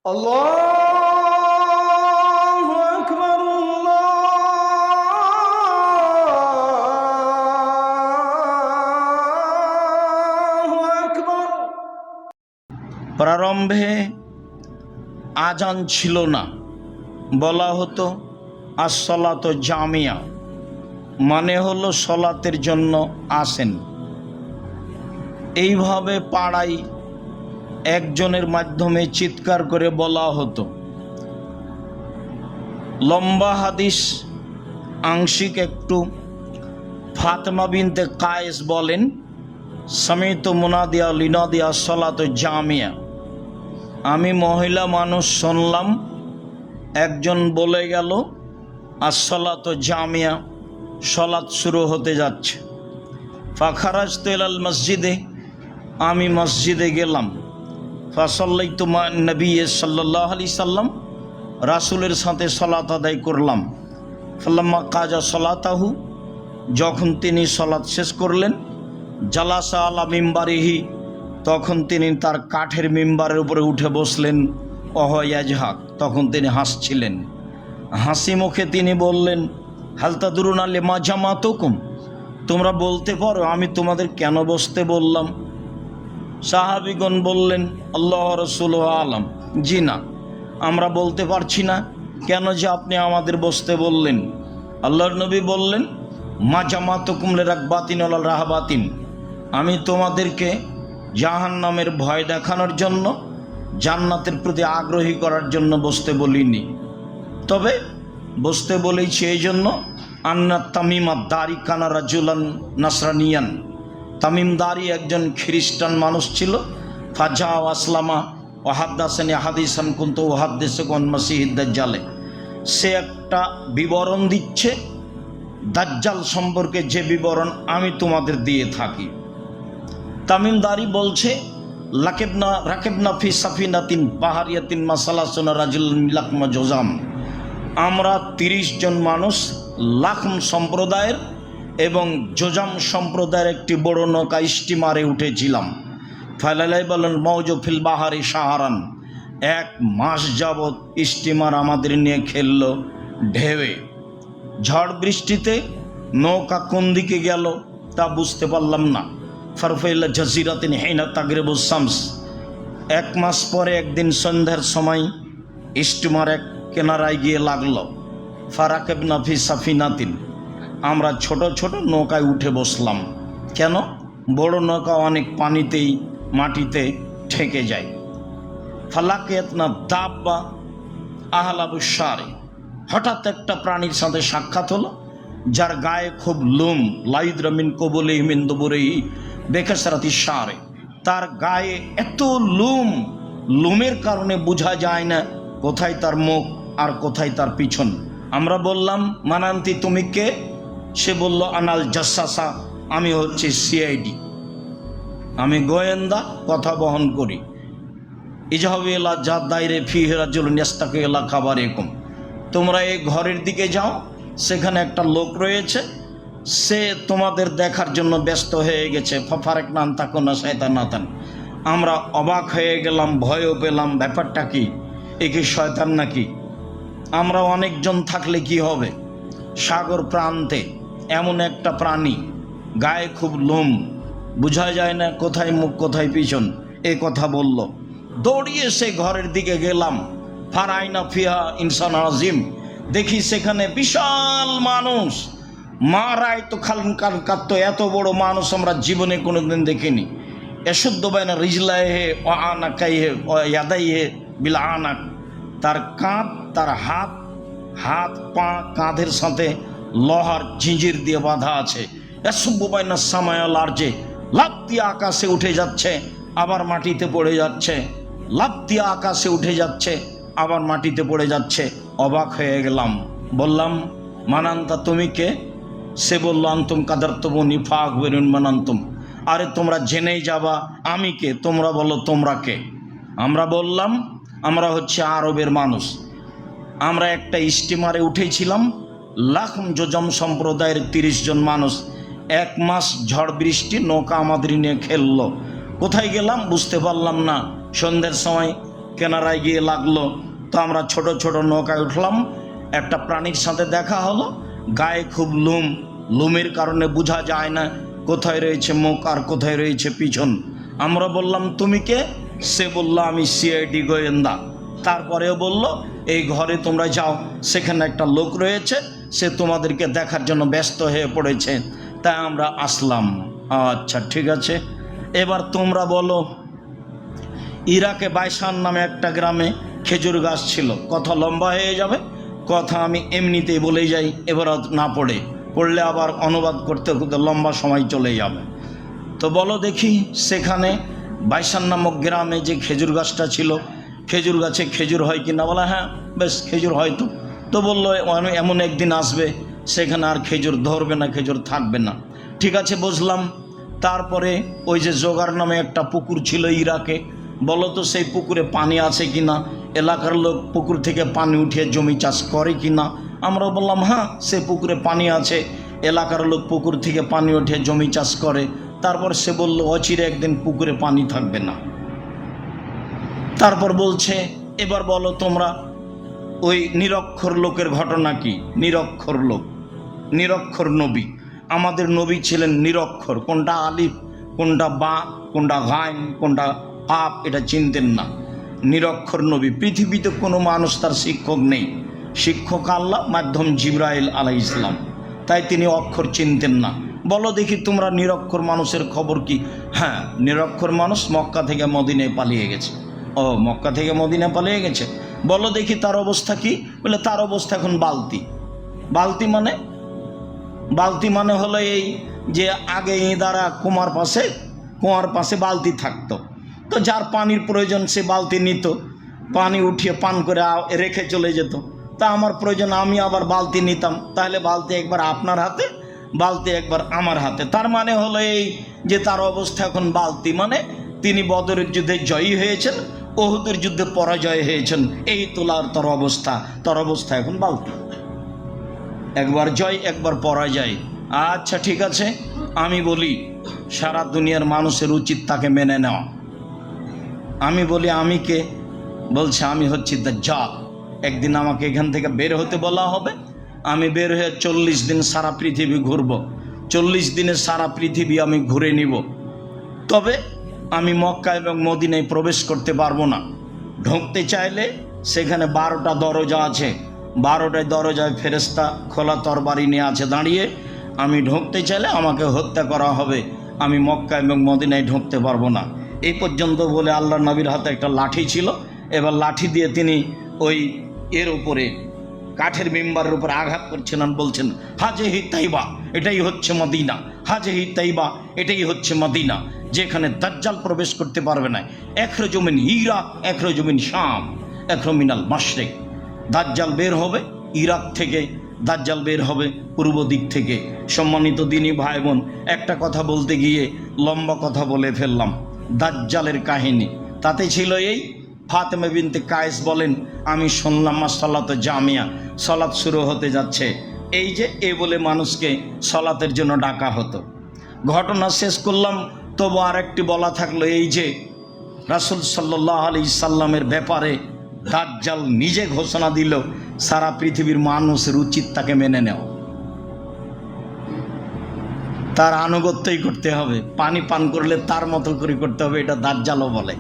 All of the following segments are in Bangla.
আল্লাহু আকবার, আল্লাহু আকবার। প্রারম্ভে আজান ছিল না, বলা হতো আসসালাতু জামিয়া, মানে হলো সলাতের জন্য আসেন। এইভাবে পাড়ায় একজনের মাধ্যমে চিৎকার করে বলা হতো। লম্বা হাদিস আংশিক একটু। ফাতেমা বিনতে কায়েস বলেন, সামিতু মুনাদিয়া লিনাদিয়া সলাতু জামিয়া, আমি মহিলা মানুষ শুনলাম একজন বলে গেল আসসালাতু জামিয়া, সলাত শুরু হতে যাচ্ছে। ফাখারাজতু ইলাল মসজিদে, আমি মসজিদে গেলাম। ফাসাল্লাইতু মা নবী সাল্লাল্লাহু আলাইহি সাল্লাম, রাসূলের সাথে সালাত আদায় করলাম। ফাল্লাম্মা কাজা সালাতাহু, যখন তিনি সালাত শেষ করলেন, জালাসা আলা মিম্বারিহি, তখন তিনি তার কাঠের মিম্বারের উপরে উঠে বসলেন। ইয়াজহাক, তখন তিনি হাসছিলেন। হাসি মুখে তিনি বললেন, হাল তাদরুনা লিমা জামাতুকুম, তোমরা বলতে পারো আমি তোমাদের কেন বসতে বললাম? সাহাবীগণ বললেন, আল্লাহ রাসূল আলাম, জি না, আমরা বলতে পারছি না কেন যে আপনি আমাদের বসতে বললেন। আল্লাহর নবী বললেন, মা জামাতুকুম লিরাগবাতিন ওয়া রাহাবাতিন, আমি তোমাদেরকে জাহান্নামের ভয় দেখানোর জন্য, জান্নাতের প্রতি আগ্রহী করার জন্য বসতে বলিনি। তবে বসতে বলেছি এই জন্য, আন্না তামিমা দারি কানা রাজুলান নাসরানিয়ান, তামিমদারি একজন খ্রিস্টান মানুষ ছিল। ফাজা আসলামা ওয়াহাদ্দাসানি হাদিসান কুনতু ওয়াহাদ্দিসুকুম আন মাসিহিদ দাজ্জালে, সে একটা বিবরণ দিচ্ছে দাজ্জাল সম্পর্কে, যে বিবরণ আমি তোমাদের দিয়ে থাকি। তামিমদারি বলছে, রাকেবনা ফি সাফিনাতিন বাহারিয়াতিন মাসালাসুনা রাজুলুন লাকমা জোজাম, আমরা 30 জন মানুষ লাখম সম্প্রদায়ের এবং জোজাম সম্প্রদায়ের একটি বড় নৌকা স্টিমারে উঠেছিলাম। ফালালাই বলেন মৌজু ফিল বাহারি সাহারান, 1 মাস যাবৎ স্টিমার আমাদের নিয়ে খেললো ঢেউয়ে। ঝড় বৃষ্টিতে নৌকা কোন দিকে গেল তা বুঝতে পারলাম না। ফারফাইলা জাজিরাতিন হিনা তাগরিবুস শামস, 1 মাস পরে একদিন সন্ধ্যার সময় স্টিমার এক কেনারায় গিয়ে লাগলো। ফারাকেবনা ফি সাফিনাতিন, আমরা ছোট ছোট নৌকায় উঠে বসলাম। কেন? বড় নৌকা অনেক পানিতেই মাটিতে ঠেকে যায়। ফালাকিয়াতনা দাব্বা আহলাবুসারে, হঠাৎ একটা প্রাণীর সাথে সাক্ষাৎ হলো যার গায়ে খুব লোম, লাইদ্রামিন কবলে মিন দুবুরিহি বেকাসরাতি সারে, তার গায়ে এত লোমের কারণে বোঝা যায় না কোথায় তার মুখ আর কোথায় তার পিছন। আমরা বললাম, মানান্তি তুমি কে? সে বলল, আনাল জাসাসা, আমি হচ্ছে সিআইডি, আমি গোয়েন্দা, কথা বহন করি। ইজাহাবু ইলা জাদ দাইরে ফিহি রাজুলুন ইয়াস্তাকি ইলা খাবারিকুম, তোমরা এই ঘরের দিকে যাও, সেখানে একটা লোক রয়েছে, সে তোমাদের দেখার জন্য ব্যস্ত হয়ে গেছে। ফাফারেক নান তাকুনা শয়তানাতান, আমরা অবাক হয়ে গেলাম, ভয়ও পেলাম, ব্যাপারটা কি, এ কি শয়তান নাকি? আমরা অনেকজন থাকলে কি হবে? সাগর প্রান্তে এমন একটা প্রাণী, গায়ে খুব লোম, বোঝা যায় না কোথায় মুখ কোথায় পিছন, এ কথা বলল। দৌড়িয়ে সে ঘরের দিকে গেলাম। ফারাইনা ফিহা ইনসান আজিম, দেখি সেখানে বিশাল মানুষ। মারায় তো খালকান কাত্ত, এত বড় মানুষ আমরা জীবনে কোনোদিন দেখিনি। এশুদ্ধ বাইনা রিজলায় হে ও আনাকাই হে ও ইয়াদাই হে বিলা আনাক, তার কাঁধ, তার হাত পা কাঁধের সাথে লোহার ঝিঁঝির দিয়ে বাঁধা আছে। এসব্য বাইনা সামায়াল আরজে, লাফ দিয়ে আকাশে উঠে যাচ্ছে আবার মাটিতে পড়ে যাচ্ছে, লাফ দিয়ে আকাশে উঠে যাচ্ছে আবার মাটিতে পড়ে যাচ্ছে। অবাক হয়ে গেলাম, বললাম, মানান্তা তুমি কে? সে বলল, আন্তুম কাদারতুমুনি ফাআখবিরুন মানান্তুম, আরে তোমরা জেনেই যাবা আমি কে, তোমরা বলো তোমরা কে। আমরা বললাম, আমরা হচ্ছে আরবের মানুষ, আমরা একটা স্টিমারে উঠেছিলাম, লাখম জোজাম সম্প্রদায়ের 30 জন মানুষ, 1 মাস ঝড় বৃষ্টি, নৌকা আমাদের নিয়ে খেললো। কোথায় গেলাম বুঝতে পারলাম না। সন্ধ্যের সময় কেনারায় গিয়ে লাগলো। তো আমরা ছোট ছোট নৌকায় উঠলাম। একটা প্রাণীর সাথে দেখা হলো, গায়ে খুব লোম, লোমের কারণে বোঝা যায় না কোথায় রয়েছে মুখ আর কোথায় রয়েছে পিছন। আমরা বললাম তুমি কে? সে বলল আমি সিআইডি গোয়েন্দা। তারপরেও বলল এই ঘরে তোমরা যাও, সেখানে একটা লোক রয়েছে, সে তোমাদেরকে দেখার জন্য ব্যস্ত হয়ে পড়েছে। তাই আমরা আসলাম। আচ্ছা ঠিক আছে, এবার তোমরা বলো। ইরাকে বাইসান নামে একটা গ্রামে খেজুর গাছ ছিল। কথা লম্বা হয়ে যাবে, কথা আমি এমনিতেই বলে যাই, এবার না পড়লে আবার অনুবাদ করতে করতে লম্বা সময় চলে যাবে। তো বলো দেখি, সেখানে বাইসান নামক গ্রামে যে খেজুর গাছটা ছিল, খেজুর গাছে খেজুর হয় কিনা? বলা হ্যাঁ বেশ খেজুর হয়তো। তো বললো এমন একদিন আসবে সেখানে আর খেজুর ধরবে না, খেজুর থাকবে না। ঠিক আছে বুঝলাম। তারপরে ওই যে জোগার নামে একটা পুকুর ছিল ইরাকে, বলো তো সেই পুকুরে পানি আছে কিনা, এলাকার লোক পুকুর থেকে পানি উঠিয়ে জমি চাষ করে কিনা? আমরা বললাম হ্যাঁ সে পুকুরে পানি আছে, এলাকার লোক পুকুর থেকে পানি উঠিয়ে জমি চাষ করে। তারপর সে বলল অচিরে একদিন পুকুরে পানি থাকবে না। তারপর বলছে এবার বলো তোমরা ওই নিরক্ষর লোকের ঘটনা কি? নিরক্ষর লোক, নিরক্ষর নবী। আমাদের নবী ছিলেন নিরক্ষর, কোনটা আলিফ, কোনটা বা, কোনটা গাইন, কোনটা আপ, এটা চিনতেন না। নিরক্ষর নবী। পৃথিবীতে কোনো মানুষ তার শিক্ষক নেই, শিক্ষক আল্লাহ, মাধ্যম জিবরাইল আলাইহিস সালাম। তাই তিনি অক্ষর চিনতেন না। বলো দেখি তোমরা নিরক্ষর মানুষের খবর কি? হ্যাঁ নিরক্ষর মানুষ মক্কা থেকে মদিনায় পালিয়ে গেছে। ও মক্কা থেকে মদিনা পালিয়ে গেছে। বলো দেখি তার অবস্থা কি? বলে তার অবস্থা এখন বালতি। বালতি মানে? বালতি মানে হলো এই যে আগে ইঁদারা কুয়ার পাশে বালতি থাকতো, তো যার পানির প্রয়োজন সে বালতি নিত, পানি উঠিয়ে পান করে রেখে চলে যেত। তা আমার প্রয়োজন আমি আবার বালতি নিতাম, তাহলে বালতি একবার আপনার হাতে, বালতি একবার আমার হাতে। তার মানে হলো এই যে তার অবস্থা এখন বালতি, মানে তিনি বদরের যুদ্ধে জয়ী হয়েছেন, ওহুদের যুদ্ধে পরাজয় হয়েছেন, এই তোলার তার অবস্থা এখন বালতি। একবার জয় একবার পরাজয়। আচ্ছা ঠিক আছে, আমি বলি সারা দুনিয়ার মানুষের উচিত তাকে মেনে নেওয়া। আমি বলি আমি কে? বলছে আমি হচ্ছি দাজ্জাল। একদিন আমাকে এখান থেকে বের হতে বলা হবে, আমি বের হয়ে 40 দিন সারা পৃথিবী ঘুরব। 40 দিনে সারা পৃথিবী আমি ঘুরে নিব। তবে আমি মক্কা এবং মদিনায় প্রবেশ করতে পারবো না। ঢুকতে চাইলে সেখানে 12টা দরজা আছে, 12টায় দরজায় ফেরেশতা খোলা তরবারি নিয়ে আছে দাঁড়িয়ে। আমি ঢুকতে চাইলে আমাকে হত্যা করা হবে, আমি মক্কা এবং মদিনায় ঢুকতে পারবো না। এই পর্যন্ত বলে আল্লাহর নবীর হাতে একটা লাঠি ছিল, এবার লাঠি দিয়ে তিনি ওই এর উপরে কাঠের মেম্বারের উপর আঘাত করছেন আর বলছেন হাজেহি তাইবা, এটাই হচ্ছে মদিনা, হাজেহি তাইবা, এটাই হচ্ছে মদিনা, যেখানে দাজ্জাল প্রবেশ করতে পারবে না। এখরজু মিন ইরাক, এখরজু মিন শাম, এখরজু মিনাল মাশরিক। দাজ্জাল বের হবে ইরাক থেকে, দাজ্জাল বের হবে পূর্ব দিক থেকে। সম্মানিত দিনী ভাই বোন, একটা কথা বলতে গিয়ে লম্বা কথা বলে ফেললাম। দাজ্জালের কাহিনী তাতে ছিল এই, ফাতেমা বিনতে কায়েস বলেন আমি শুনলাম সালাতে জামিয়া, সালাত শুরু হতে যাচ্ছে, এই যে এ বলে মানুষকে সালাতের জন্য ডাকা হতো। ঘটনা শেষ করলাম, তবু আরেকটি বলা থাকলো, এই যে রাসূল সাল্লাল্লাহু আলাইহি সাল্লামের ব্যাপারে দাজ্জাল নিজে ঘোষণা দিল সারা পৃথিবীর মানুষের উচিত তাকে মেনে নেওয়া, তার আনুগত্যই করতে হবে। পানি পান করলে তার মতো করে করতে হবে, এটা দাজ্জালও বলে।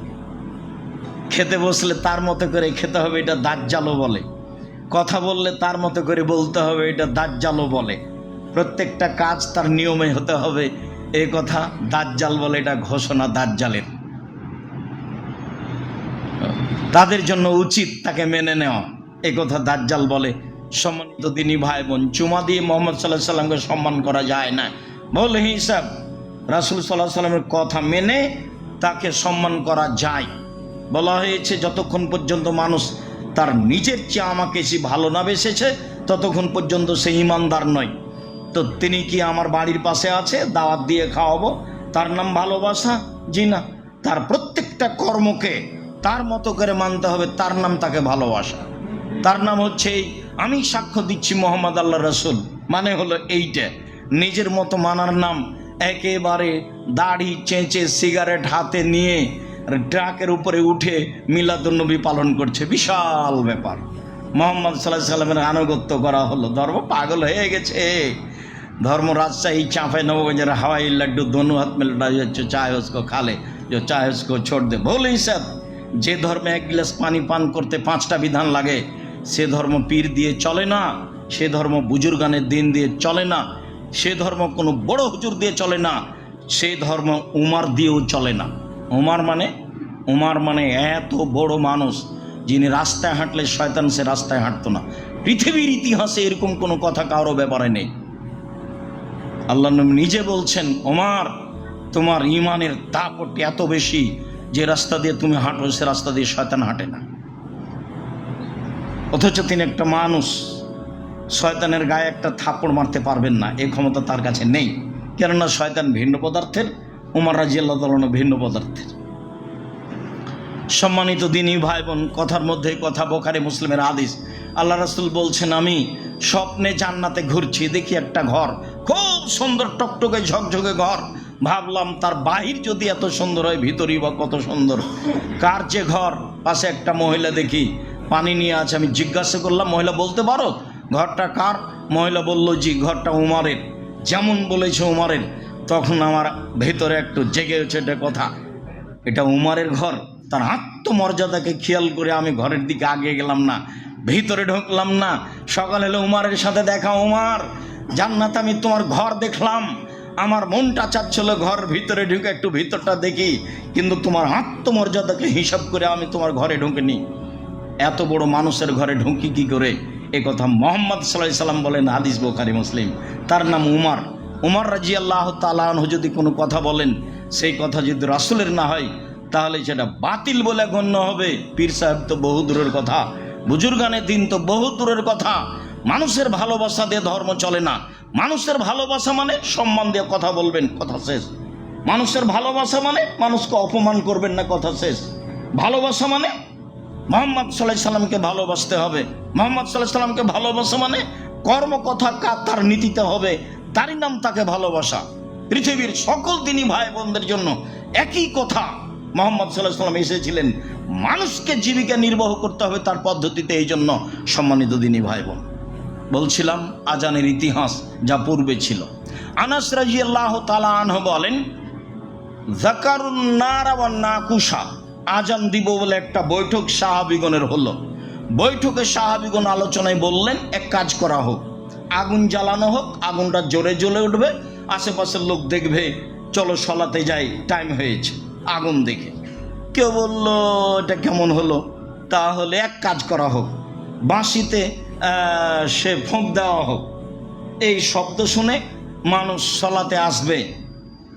খেতে বসলে তার মতো করে খেতে হবে, এটা দাজ্জালও বলে। কথা বললে তার মতো করে বলতে হবে, এটা দাজ্জালও বলে। প্রত্যেকটা কাজ তার নিয়মে হতে হবে, এই কথা দাজ্জাল বলে। এটা ঘোষণা দাজ্জালের। তাদের জন্য উচিত তাকে মেনে নেওয়া, এই কথা দাজ্জাল বলে। সম্মানিত দিনী ভাই বোন, চুমা দিয়ে মোহাম্মদ সাল্লাল্লাহু আলাইহি সাল্লামকে সম্মান করা যায় না। বল হিসাব রাসূল সাল্লাল্লাহু আলাইহি সাল্লামের কথা মেনে তাকে সম্মান করা যায়। বলা হয়েছে যতক্ষণ পর্যন্ত মানুষ তার নিজের চেয়ে আমাকে সে ভালো না বেসেছে ততক্ষণ পর্যন্ত সে ইমানদার নয়। তো তিনি কি আমার বাড়ির পাশে আছে, দাওয়াত দিয়ে খাওয়াবো, তার নাম ভালোবাসা? জি না। তার প্রত্যেকটা কর্মকে তার মতো করে মানতে হবে, তার নাম তাকে ভালোবাসা। তার নাম হচ্ছে এই, আমি সাক্ষ্য দিচ্ছি মোহাম্মদ আল্লাহ রসুল, মানে হলো এইটা। নিজের মতো মানার নাম একেবারে দাড়ি চেঁচে সিগারেট হাতে নিয়ে ট্রাকের উপরে উঠে মিলাদুন্নবী পালন করছে, বিশাল ব্যাপার। মোহাম্মদ সাল্লাল্লাহু আলাইহি সাল্লামের আনুগত্য করা হলো। ধর্ম পাগল হয়ে গেছে। धर्म राजशाही चाँपे नवगंज हवाई लड्डू दोनों हाथ में लड़ा जो चाहे उसको खा ले, जो चाहे उसको छोड़ दे। भूल ही सब। जे धर्म एक गिलास पानी पान करते 5टा विधान लागे से धर्म पीर दिए चले ना, से धर्म बुजुर्गानेर दिन दिए चले ना, से धर्म कोनो बड़ो हुजूर दिए चले ना, से धर्म उमार दिएও चले ना। उमार माने एत बड़ो मानुष যিনি রাস্তায় হাঁটলে শয়তান সে রাস্তায় হাঁটতো না। পৃথিবীর ইতিহাসে এরকম কোনো কথা কারো ব্যাপারে নেই। আল্লাহ নবী নিজে বলছেন, ওমর তোমার ঈমানের দাপট এত বেশি যে রাস্তা দিয়ে তুমি হাঁটো সে রাস্তা দিয়ে শয়তান হাঁটে না। অথচ তিনি একটা মানুষ, শয়তানের গায়ে একটা থাপ্পড় মারতে পারবেন না, এই ক্ষমতা তার কাছে নেই। কেননা শয়তান ভিন্ন পদার্থের, উমর রাদিয়াল্লাহু তাআলা ভিন্ন পদার্থের। সম্মানিত দিনী ভাই বোন, কথার মধ্যে কথা, বুখারী মুসলিমের হাদিস। আল্লাহ রাসূল বলছেন, আমি স্বপ্নে জান্নাতে ঘুরছি, দেখি একটা ঘর, খুব সুন্দর টকটকে ঝকঝকে ঘর। ভাবলাম তার বাহির যদি এত সুন্দর হয়, ভিতরই বা কত সুন্দর। কার যে ঘর? পাশে একটা মহিলা দেখি পানি নিয়ে আছে। আমি জিজ্ঞাসা করলাম, মহিলা বলতে পারো ঘরটা কার? মহিলা বলল, জি ঘরটা উমরের। যেমন বলেছে উমরের, তখন আমার ভেতরে একটু জেগে উঠে এটা কথা, এটা উমরের ঘর। তার আত্মমর্যাদাকে খেয়াল করে আমি ঘরের দিকে আগে গেলাম না, ভিতরে ঢুকলাম না। সকাল হলে উমরের সাথে দেখা, উমর জান্নাতে আমি তোমার ঘর দেখলাম, আমার মনটা চাচ্ছিল ঘরের ভিতরে ঢুকে একটু ভিতরটা দেখি, কিন্তু তোমার আত্মমর্যাদাকে হিসাব করে আমি তোমার ঘরে ঢুকিনি। এত বড় মানুষের ঘরে ঢুকি কি করে? এ কথা মুহাম্মদ সাল্লাল্লাহু আলাইহি সাল্লাম বলেন, হাদিস বুখারী মুসলিম। তার নাম উমর। উমর রাদিয়াল্লাহু তাআলা আনহু যদি কোনো কথা বলেন, সেই কথা যদি রাসূলের না হয় তাহলে সেটা বাতিল বলে গণ্য হবে। পীর সাহেব তো বহু দূরের কথা, বুজুর্গানের দিন তো বহু দূরের কথা। মানুষের ভালোবাসা দিয়ে ধর্ম চলে না। মানুষের ভালোবাসা মানে সম্মান দিয়ে কথা বলবেন, কথা শেষ। মানুষের ভালোবাসা মানে মানুষকে অপমান করবেন না, কথা শেষ। ভালোবাসা মানে মুহাম্মদ সাল্লাল্লাহু আলাইহি সাল্লামকে ভালোবাসতে হবে। মুহাম্মদ সাল্লাল্লাহু আলাইহি সাল্লামকে ভালোবাসা মানে কর্ম কথা কাজ তার নীতিতে হবে, তারই নাম তাকে ভালোবাসা। পৃথিবীর সকল দিনী ভাই বোনদের জন্য একই কথা। মুহাম্মদ সাল্লাল্লাহু আলাইহি সাল্লাম এসেছিলেন মানুষকে জীবিকা নির্বাহ করতে হবে তার পদ্ধতিতে। এই জন্য সম্মানিত দিনী ভাই বোন, বলছিলাম আজানের ইতিহাস যা পূর্বে ছিল। আনাস রাদিয়াল্লাহু তাআলা আনহু বলেন, যাকারুন নারা ওয়ান নাকুশা, আজান দিব বলে একটা বৈঠক সাহাবীগণের হলো। বৈঠকে সাহাবীগণ আলোচনায় বললেন, এক কাজ করা হোক, আগুন জ্বালানো হোক, আগুনটা জোরে জ্বলে উঠবে, আশেপাশের লোক দেখবে, চলো সলাতে যাই, টাইম হয়েছে। আগুন দেখে কেউ বলল, এটা কেমন হলো? তাহলে এক কাজ করা হোক, বাঁশিতে সে ফোঁক দেওয়া হোক, এই শব্দ শুনে মানুষ সলাতে আসবে।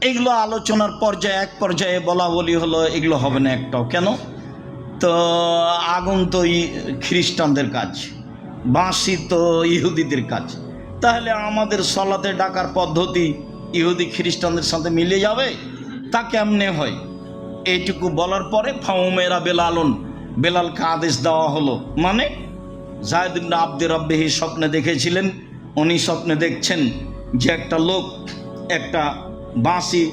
এগুলো আলোচনার পর্যায়ে এক পর্যায়ে বলা বলি হলো, এগুলো হবে না একটাও। কেন? তো আগুন তো খ্রিস্টানদের কাজ, বাঁশি তো ইহুদিদের কাজ, তাহলে আমাদের সলাতে ডাকার পদ্ধতি ইহুদি খ্রিস্টানদের সাথে মিলে যাবে? তা কেমনে হয়? এইটুকু বলার পরে ফাউমেরা বেলালুন, বেলালকে আদেশ দেওয়া হলো। মানে যায়েদ ইবনে আব্দে রাব্বিহি স্বপ্নে দেখেছিলেন, উনি স্বপ্নে দেখছেন যে একটা লোক একটা বাঁশি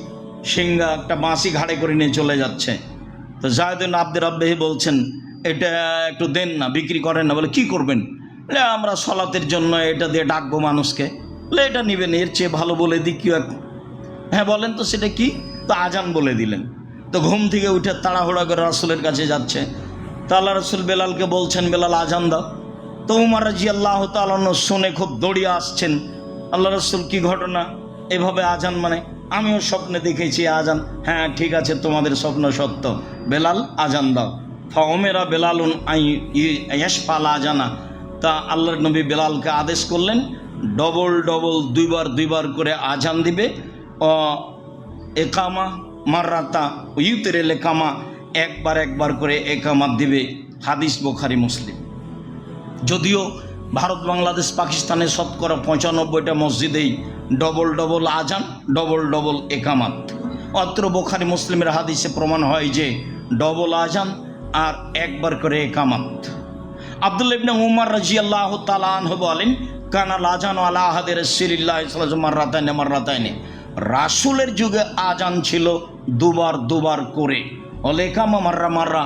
সিংহা, একটা বাঁশি ঘাড়ে করে নিয়ে চলে যাচ্ছে। তো যায়েদ ইবনে আব্দে রাব্বিহি বলছেন, এটা একটু দেন না, বিক্রি করেন না। বলে কি করবেন? আমরা সলাতের জন্য এটা দিয়ে ডাকবো মানুষকে। বলে এটা নেবেন, এর চেয়ে ভালো বলে দিই কি? হ্যাঁ বলেন তো, সেটা কি? তো আজান বলে দিলেন। তো ঘুম থেকে উঠে তাড়াহুড়া করে রাসূলের কাছে যাচ্ছে। তা আল্লাহ রাসূল বেলালকে বলছেন, বেলাল আজান দাও। তো উমর রাদিয়াল্লাহু তাআলা শুনে খুব দৌড়িয়ে আসছেন। আল্লাহ রাসূল, কি ঘটনা? এভাবে আজান মানে? আমিও স্বপ্নে দেখেছি আজান। হ্যাঁ ঠিক আছে, তোমাদের স্বপ্ন সত্য, বেলাল আজান দাও। ফাউমেরা বেলালুন ইয়াশফাল আজানা। তা আল্লাহর নবী বেলালকে আদেশ করলেন, ডবল ডবল দুইবার করে আজান দিবে। একামা মাররাতা ইউতেরেল একামা, একবার করে একামাত দিবে। হাদিস বুখারী মুসলিম। যদিও ভারত বাংলাদেশ পাকিস্তানের শতকরা 95টা মসজিদেই ডবল ডবল আজান, ডবল একামাত। অত্র বুখারী মুসলিমের হাদিসে প্রমাণ হয় যে ডবল আজান আর একবার করে একামাত। আব্দুল্লাহ ইবনে উমর রাদিয়াল্লাহু তাআলা আনহু বলেন, কানাল আজান আলা আহাদি রাসূলিল্লাহ সাল্লাল্লাহু আলাইহি ওয়াসাল্লাম মাররাতাইনে। রাসূলের যুগে আজান ছিল দুবার করে। অল একামা মাররা মাররা,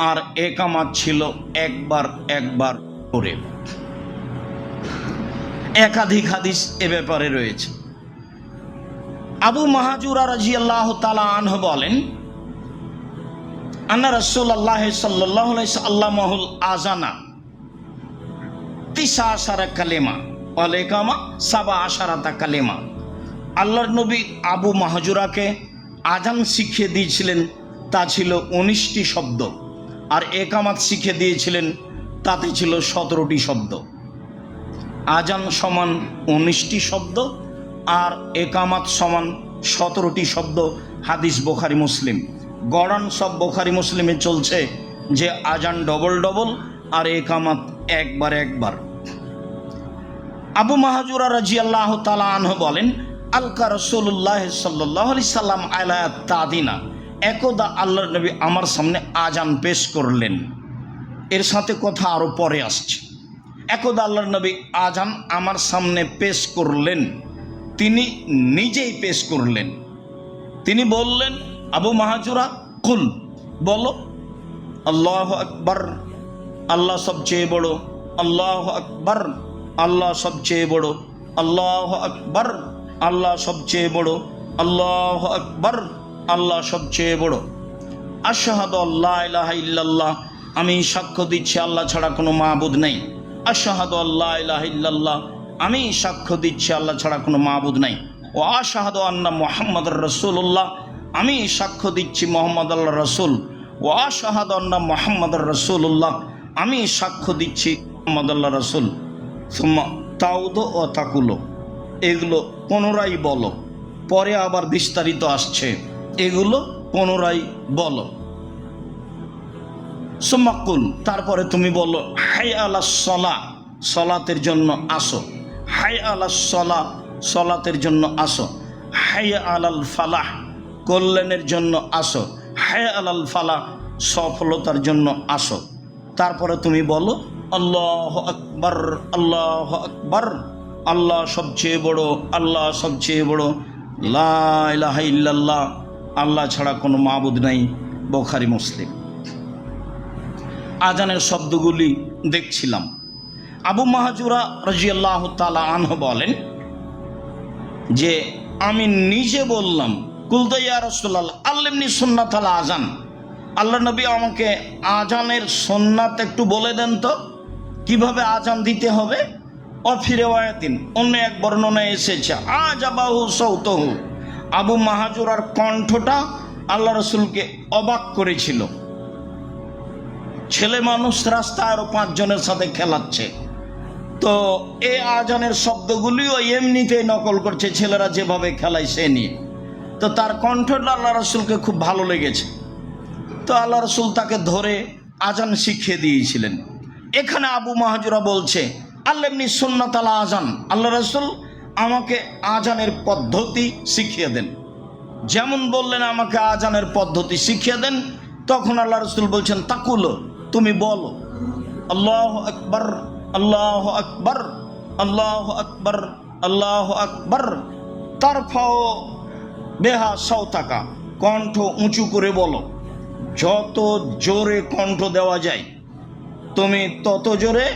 আর একামাত ছিল একবার একবার করে। একাধিক হাদিস এ ব্যাপারে রয়েছে। আবু মাহাজুরা রাদিয়াল্লাহু তাআলা আনহু বলেন, আন্না রাসূলুল্লাহ সাল্লাল্লাহু আলাইহি সাল্লামাহুল আযানা 19 কালিমা ওয়াল ইকামা 17 কালিমা। আল্লাহর নবী আবু মাহাজুরাকে আজান শিখিয়ে দিয়েছিলেন, তা ছিল 19টি শব্দ, আর একামাত শিখিয়ে দিয়েছিলেন, তাতে ছিল 17টি শব্দ। আজান সমান 19টি শব্দ আর একামাত সমান 17টি শব্দ। হাদিস বুখারী মুসলিম, গড়ান সব বুখারী মুসলিমে চলছে যে আজান ডবল ডবল আর একামাত একবার একবার। আবু মাহাজুরা রাদিয়াল্লাহু তাআলা আনহু বলেন, আলকা রাসূলুল্লাহ সাল্লাল্লাহু আলাইহি সাল্লাম আলা তাদিনা, একদা আল্লাহর নবী আমার সামনে আজান পেশ করলেন। এর সাথে কথা আরো পরে আসছে। একদা আল্লাহর নবী আজান আমার সামনে পেশ করলেন, তিনি নিজেই পেশ করলেন। তিনি বললেন, আবু মাহাজুরা কুল, বলো আল্লাহু আকবার, আল্লাহ সবচেয়ে বড়, আল্লাহু আকবার, আল্লাহ সবচেয়ে বড়, আল্লাহু আকবার, আল্লাহ সবচেয়ে বড়, আল্লাহু আকবার, আল্লাহ সবচেয়ে বড়। আশহাদু আল্লা ইলাহা ইল্লাল্লাহ, আমি সাক্ষ্য দিচ্ছি আল্লাহ ছাড়া কোনো মাবুদ নেই। আশহাদু আল্লা ইলাহা ইল্লাল্লাহ, আমি সাক্ষ্য দিচ্ছি আল্লাহ ছাড়া কোনো মাবুদ নাই। ও আশহাদু আন্না মুহাম্মাদুর রাসূলুল্লাহ, আমি সাক্ষ্য দিচ্ছি মুহাম্মদ আল্লাহর রাসূল। ও আশহাদু আন্না মুহাম্মাদুর রাসূলুল্লাহ, আমি সাক্ষ্য দিচ্ছি মুহাম্মদ আল্লাহর রাসূল। সুম্মা তাউদু ও তাকুলো, এগুলো পুনরায় বলো। পরে আবার বিস্তারিত আসছে, এগুলো পুনরায় বলো। সুম্মা কুল, তারপরে তুমি বলো হাইয়া আলাস সালাহ, সালাতের জন্য আসো। হাইয়া আলাস সালাহ, সালাতের জন্য আসো। হাইয়া আলাল ফালাহ, কল্যাণের জন্য আসো। হাইয়া আলাল ফালাহ, সফলতার জন্য আসো। তারপরে তুমি বলো আল্লাহু আকবার, আল্লাহু আকবার, আল্লাহ সবচেয়ে বড়, আল্লাহ সবচেয়ে বড়, লা ইলাহা ইল্লাল্লাহ, আল্লাহ ছাড়া কোনো মাবুদ নাই। বুখারী মুসলিম। আজানের শব্দগুলি দেখছিলাম। আবু মাহাজুরা রাদিয়াল্লাহু তাআলা আনহু বলেন যে আমি নিজে বললাম, কুলতু ইয়া রাসূলুল্লাহ আল্লিমনি সুন্নাতাল আজান, আল্লাহ নবী আমাকে আজানের সুন্নাত একটু বলে দেন তো, কিভাবে আজান দিতে হবে। অফিরেওয়ায়াতিন, অন্য এক বর্ণনায় এসেছে আজাবাহু সাউতুহু, আবু মাহাজুরার কণ্ঠটা আল্লাহ রাসূলকে অবাক করেছিল। ছেলে মানুষ রাস্তায় আরো 5 জনের সাথে খেলাচ্ছে, তো এই আজানের শব্দগুলিও এমনিতেই নকল করছে, ছেলেরা যেভাবে খেলায় সে নিয়ে। তো তার কণ্ঠটা আল্লাহ রাসূলকে খুব ভালো লেগেছে, তো আল্লাহ রাসূল তাকে ধরে আজান শিখিয়ে দিয়েছিলেন। এখানে আবু মাহাজুরা বলছে আল্লামনি সুন্নাতাল আজান, আল্লাহ রাসূল আমাকে আজানের পদ্ধতি শিখিয়ে দেন। যেমন বললেন আমাকে আজানের পদ্ধতি শিখিয়ে দেন, তখন আল্লাহ রাসূল বলছেন তাকুলো, তুমি বলো আল্লাহু আকবার, আল্লাহু আকবার, আল্লাহু আকবার, আল্লাহু আকবার, তারফাও বেহা সাউতাকা, কণ্ঠ উঁচু করে বলো। যত জোরে কণ্ঠ দেওয়া যায় তুমি তত জোরে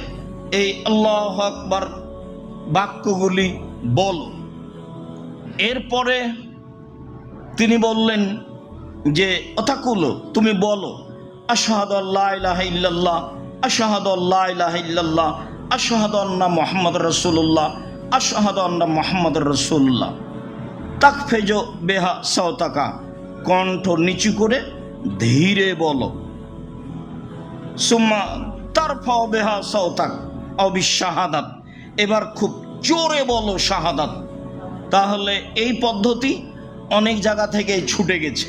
এই আল্লাহু আকবার বাক্যগুলি বলো। এরপরে তিনি বললেন যে অতাকুলো, তুমি বলো আশহাদু আল্লা ইলাহা ইল্লাল্লাহ, আশহাদু আল্লা ইলাহা ইল্লাল্লাহ, আশহাদু আন্না মুহাম্মাদুর রাসূলুল্লাহ, আশহাদু আন্না মুহাম্মাদুর রাসূলুল্লাহ। তাকফেজো বেহা সাওতাকা, কণ্ঠ নিচু করে ধীরে বলো। সুম্মা তারফাও বেহা সাওতাক আও বিশাহাদাত, এবার খুব জোরে বলো শাহাদাত। তাহলে এই পদ্ধতি অনেক জায়গা থেকে ছুটে গেছে,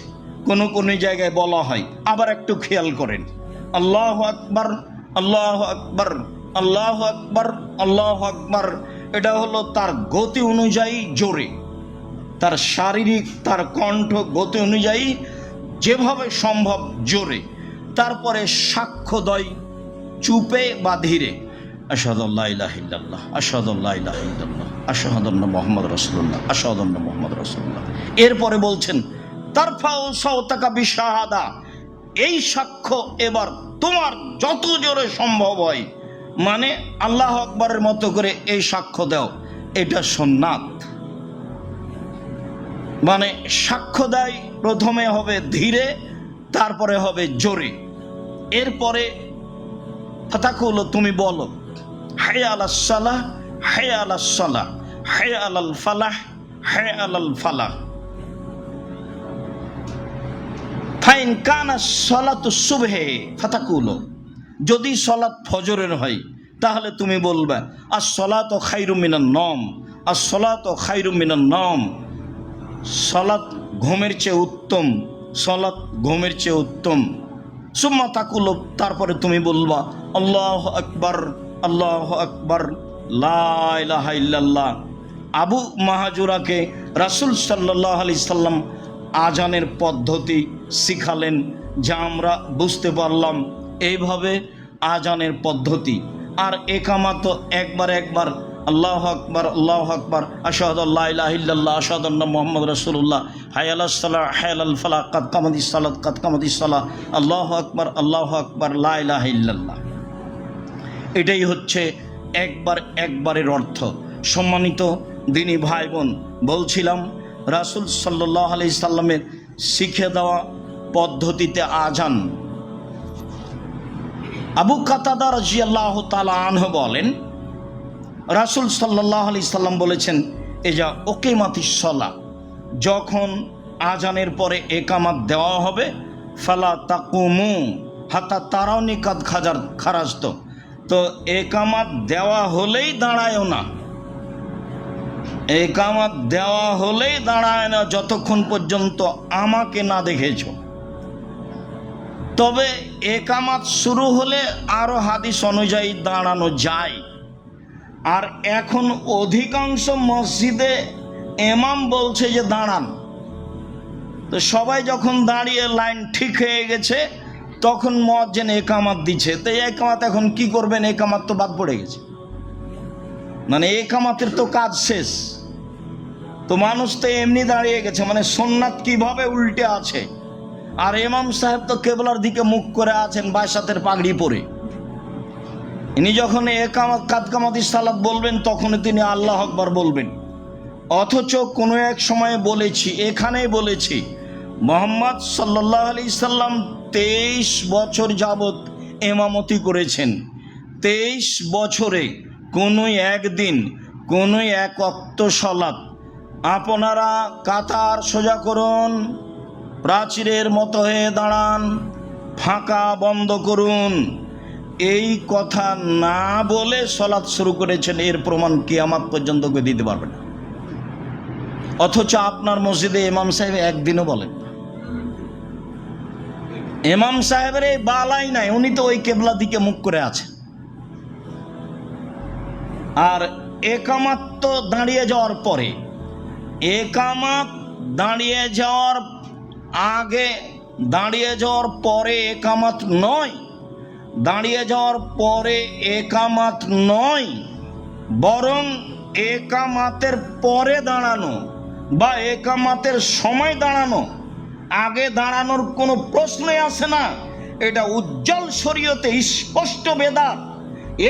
কোনো কোনো জায়গায় বলা হয়। আবার একটু খেয়াল করেন, আল্লাহু আকবার, আল্লাহু আকবার, আল্লাহু আকবার, আল্লাহু আকবার, এটা হলো তার গতি অনুযায়ী জোরে, তার শারীরিক তার কণ্ঠ গতি অনুযায়ী যেভাবে সম্ভব জোরে। তারপরে সাক্ষ্য দয় চুপে বা ধীরে, আশহাদু আল্লা ইলাহা ইল্লাল্লাহ, আশহাদু আল্লা ইলাহা ইল্লাল্লাহ, আশহাদু আন্না মুহাম্মাদুর রাসূলুল্লাহ, আশহাদু আন্না মুহাম্মাদুর রাসূলুল্লাহ। এরপরে বলছেন তারফাউ সাওতাকা বিশাহাদা, এই সাক্ষ্য এবার তোমার যত জোরে সম্ভব হয়, মানে আল্লাহ আকবরের মতো করে এই সাক্ষ্য দাও, এটা সুন্নাত। মানে সাক্ষ্য দেয় প্রথমে হবে ধীরে, তারপরে হবে জোরে, এরপরে ফাতাকুল তুমি বলো হায়া আলাস সালাহ, হায়া আলাস সালাহ, হায়া আলাল ফালাহ, হায়া আলাল ফালাহ। ফাইন কানা সলাতু সুবহে ফাতাকুল, যদি সলাত ফজরের হয় তাহলে তুমি বলবে আস-সলাতু খায়রুম মিনান নওম, আস-সলাতু খায়রুম মিনান নওম, সলাত ঘুমের চেয়ে উত্তম, সলাত ঘুমের চেয়ে উত্তম। সুম্মা তাকুল, তারপরে তুমি বলবা আল্লাহু আকবার, আল্লাহু আকবার, লা ইলাহা ইল্লাল্লাহ। আবু মাহাজুরাকে রাসূল সাল্লাল্লাহু আলাইহি সাল্লাম আজানের পদ্ধতি শিখালেন, যা আমরা বুঝতে পারলাম এইভাবে আজানের পদ্ধতি। আর একামাত একবার একবার আল্লাহু আকবার, আল্লাহু আকবার, আশহাদু আল্লা ইলাহা ইল্লাল্লাহ, আশহাদু আন্না মুহাম্মাদুর রাসূলুল্লাহ, হাইয়া আলাস সালাহ, হাইয়া আলাল ফালাহ, কাদ কামাতিস সালাত, কাদ কামাতিস সালাহ, আল্লাহু আকবার, আল্লাহু আকবার, লা ইলাহা ইল্লাল্লাহ। এটাই হচ্ছে একবার একবারের অর্থ। সম্মানিত দিনী ভাই বোন, বলছিলাম রাসূল সাল্লাল্লাহু আলাইহি সাল্লামের শিখে দেওয়া পদ্ধতিতে আজান। আবু কাতাদা রাদিয়াল্লাহু তাআলা আনহু বলেন, রাসূল সাল্লাল্লাহু আলাইহি সাল্লাম বলেছেন, এজা উকিমাতিস সালাহ, যখন আজানের পরে একামাত দেওয়া হবে, ফালা তাকুমু হাত্তা তারাউনি কাদ খারাজত, তো একামাত দেওয়া হলেই দাঁড়ায়ও না, একামাত দেওয়া হলেই দাঁড়ায় না যতক্ষণ পর্যন্ত আমাকে না দেখেছ। তবে একামাত শুরু হলে আরো হাদিস অনুযায়ী দাঁড়ানো যায়। আর এখন অধিকাংশ মসজিদে ইমাম বলছে যে দাঁড়ান, তো সবাই যখন দাঁড়িয়ে লাইন ঠিক হয়ে গেছে তখন মুয়াজ্জিন একামাত দিচ্ছে। তো একামাত এখন কি করবেন, একামাত তো বাদ পড়ে গেছে, মানে একামাতের তো কাজ শেষ। তো মানুষ তো এমনি দাঁড়িয়ে গেছে, মানে সুন্নাত কিভাবে উল্টে আছে। আর ইমাম সাহেব তো কেবলার দিকে মুখ করে আছেন বাইশাতের পাগড়ি পরে। ইনি যখন একামাত কাদ কামাতিস সালাত বলবেন তখন তিনি আল্লাহু আকবার বলবেন। অথচ কোনো এক সময়ে বলেছি, এখানেই বলেছি, মুহাম্মদ সাল্লাল্লাহু আলাইহি সাল্লাম 23 বছর যাবত ইমামতি করেছেন। 23 বছরে কোনো একদিন কোনো এক ওয়াক্ত সালাত, আপনারা কাতার সোজা করুন, প্রাচীরের মতো হয়ে দাঁড়ান, ফাঁকা বন্ধ করুন, এই কথা না বলে সালাত শুরু করেছেন। এর প্রমাণ কিয়ামত পর্যন্ত কেউ দিতে পারবে না। অথচ আপনার মসজিদে ইমাম সাহেব একদিনও বলেন, ইমাম সাহেবের এই বালাই নাই, উনি তো ওই কেবলা দিকে মুখ করে আছেন। আর একামাত তো দাঁড়িয়ে যাওয়ার পরে, একামাত দাঁড়িয়ে যাওয়ার আগে, দাঁড়িয়ে যাওয়ার পরে একামাত নয়, দাঁড়িয়ে যাওয়ার পরে একামাত নয়, বরং একামাতের পরে দাঁড়ানো বা একামাতের সময় দাঁড়ানো, আগে দাঁড়ানোর কোনো প্রশ্নই আসে না। এটা উজ্জ্বল শরীয়তে স্পষ্ট বেদাত।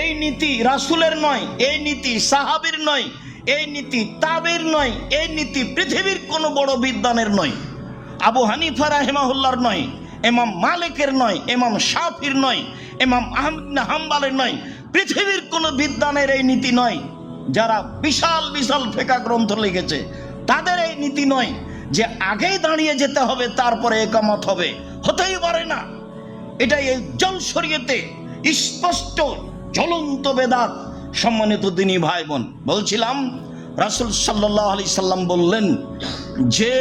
এই নীতি রাসূলের নয়, এই নীতি সাহাবীর নয়, এই নীতি তাবেঈর নয়, এই নীতি পৃথিবীর কোনো বড় বিদ্বানের নয়, আবু হানিফা রাহিমাহুল্লাহর নয়, ইমাম মালিকের নয়, ইমাম শাফির নয়, ইমাম আহমদ ইবনে হাম্বলের নয়, পৃথিবীর কোনো বিদ্বানের এই নীতি নয়। যারা বিশাল বিশাল ফিকহ গ্রন্থ লিখেছে তাদের এই নীতি নয় যে আগেই দাঁড়িয়ে যেতে হবে তারপরে একামত হবে, হতেই পারে না। এটা এই উজ্জ্বল শরীয়তে স্পষ্ট জ্বলন্ত বেদাত। সম্মানিত দিনী ভাই বোন, বলছিলাম রাসূল সাল্লাল্লাহু আলাইহি সাল্লাম বললেন যে